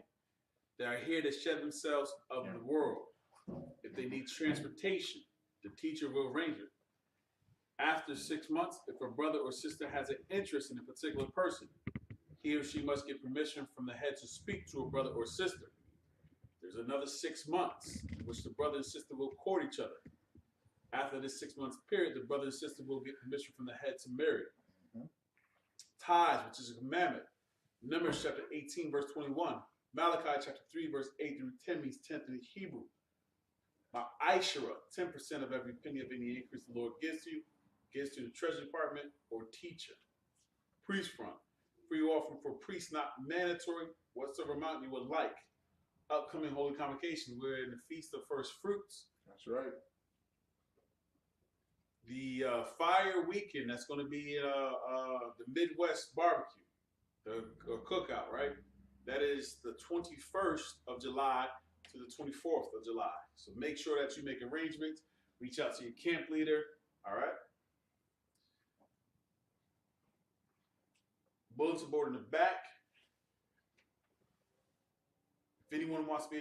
They are here to shed themselves of the world. If they need transportation, the teacher will arrange it. After 6 months, if a brother or sister has an interest in a particular person, he or she must get permission from the head to speak to a brother or sister. There's another 6 months in which the brother and sister will court each other. After this 6 months period, the brother and sister will get permission from the head to marry. Tithes, which is a commandment. Numbers chapter 18, verse 21. Malachi chapter 3, verse 8 through 10 means 10th in Hebrew. Ishara, 10% of every penny of any increase the Lord gives to the treasury department or teacher. Priest front, free offering for priests, not mandatory, whatsoever amount you would like. Upcoming holy convocations, we're in the Feast of First Fruits. That's right. The fire weekend, that's going to be the Midwest barbecue, the cookout, right? That is the 21st of July to the 24th of July. So make sure that you make arrangements. Reach out to your camp leader, all right? Bulletin board in the back. If anyone wants to be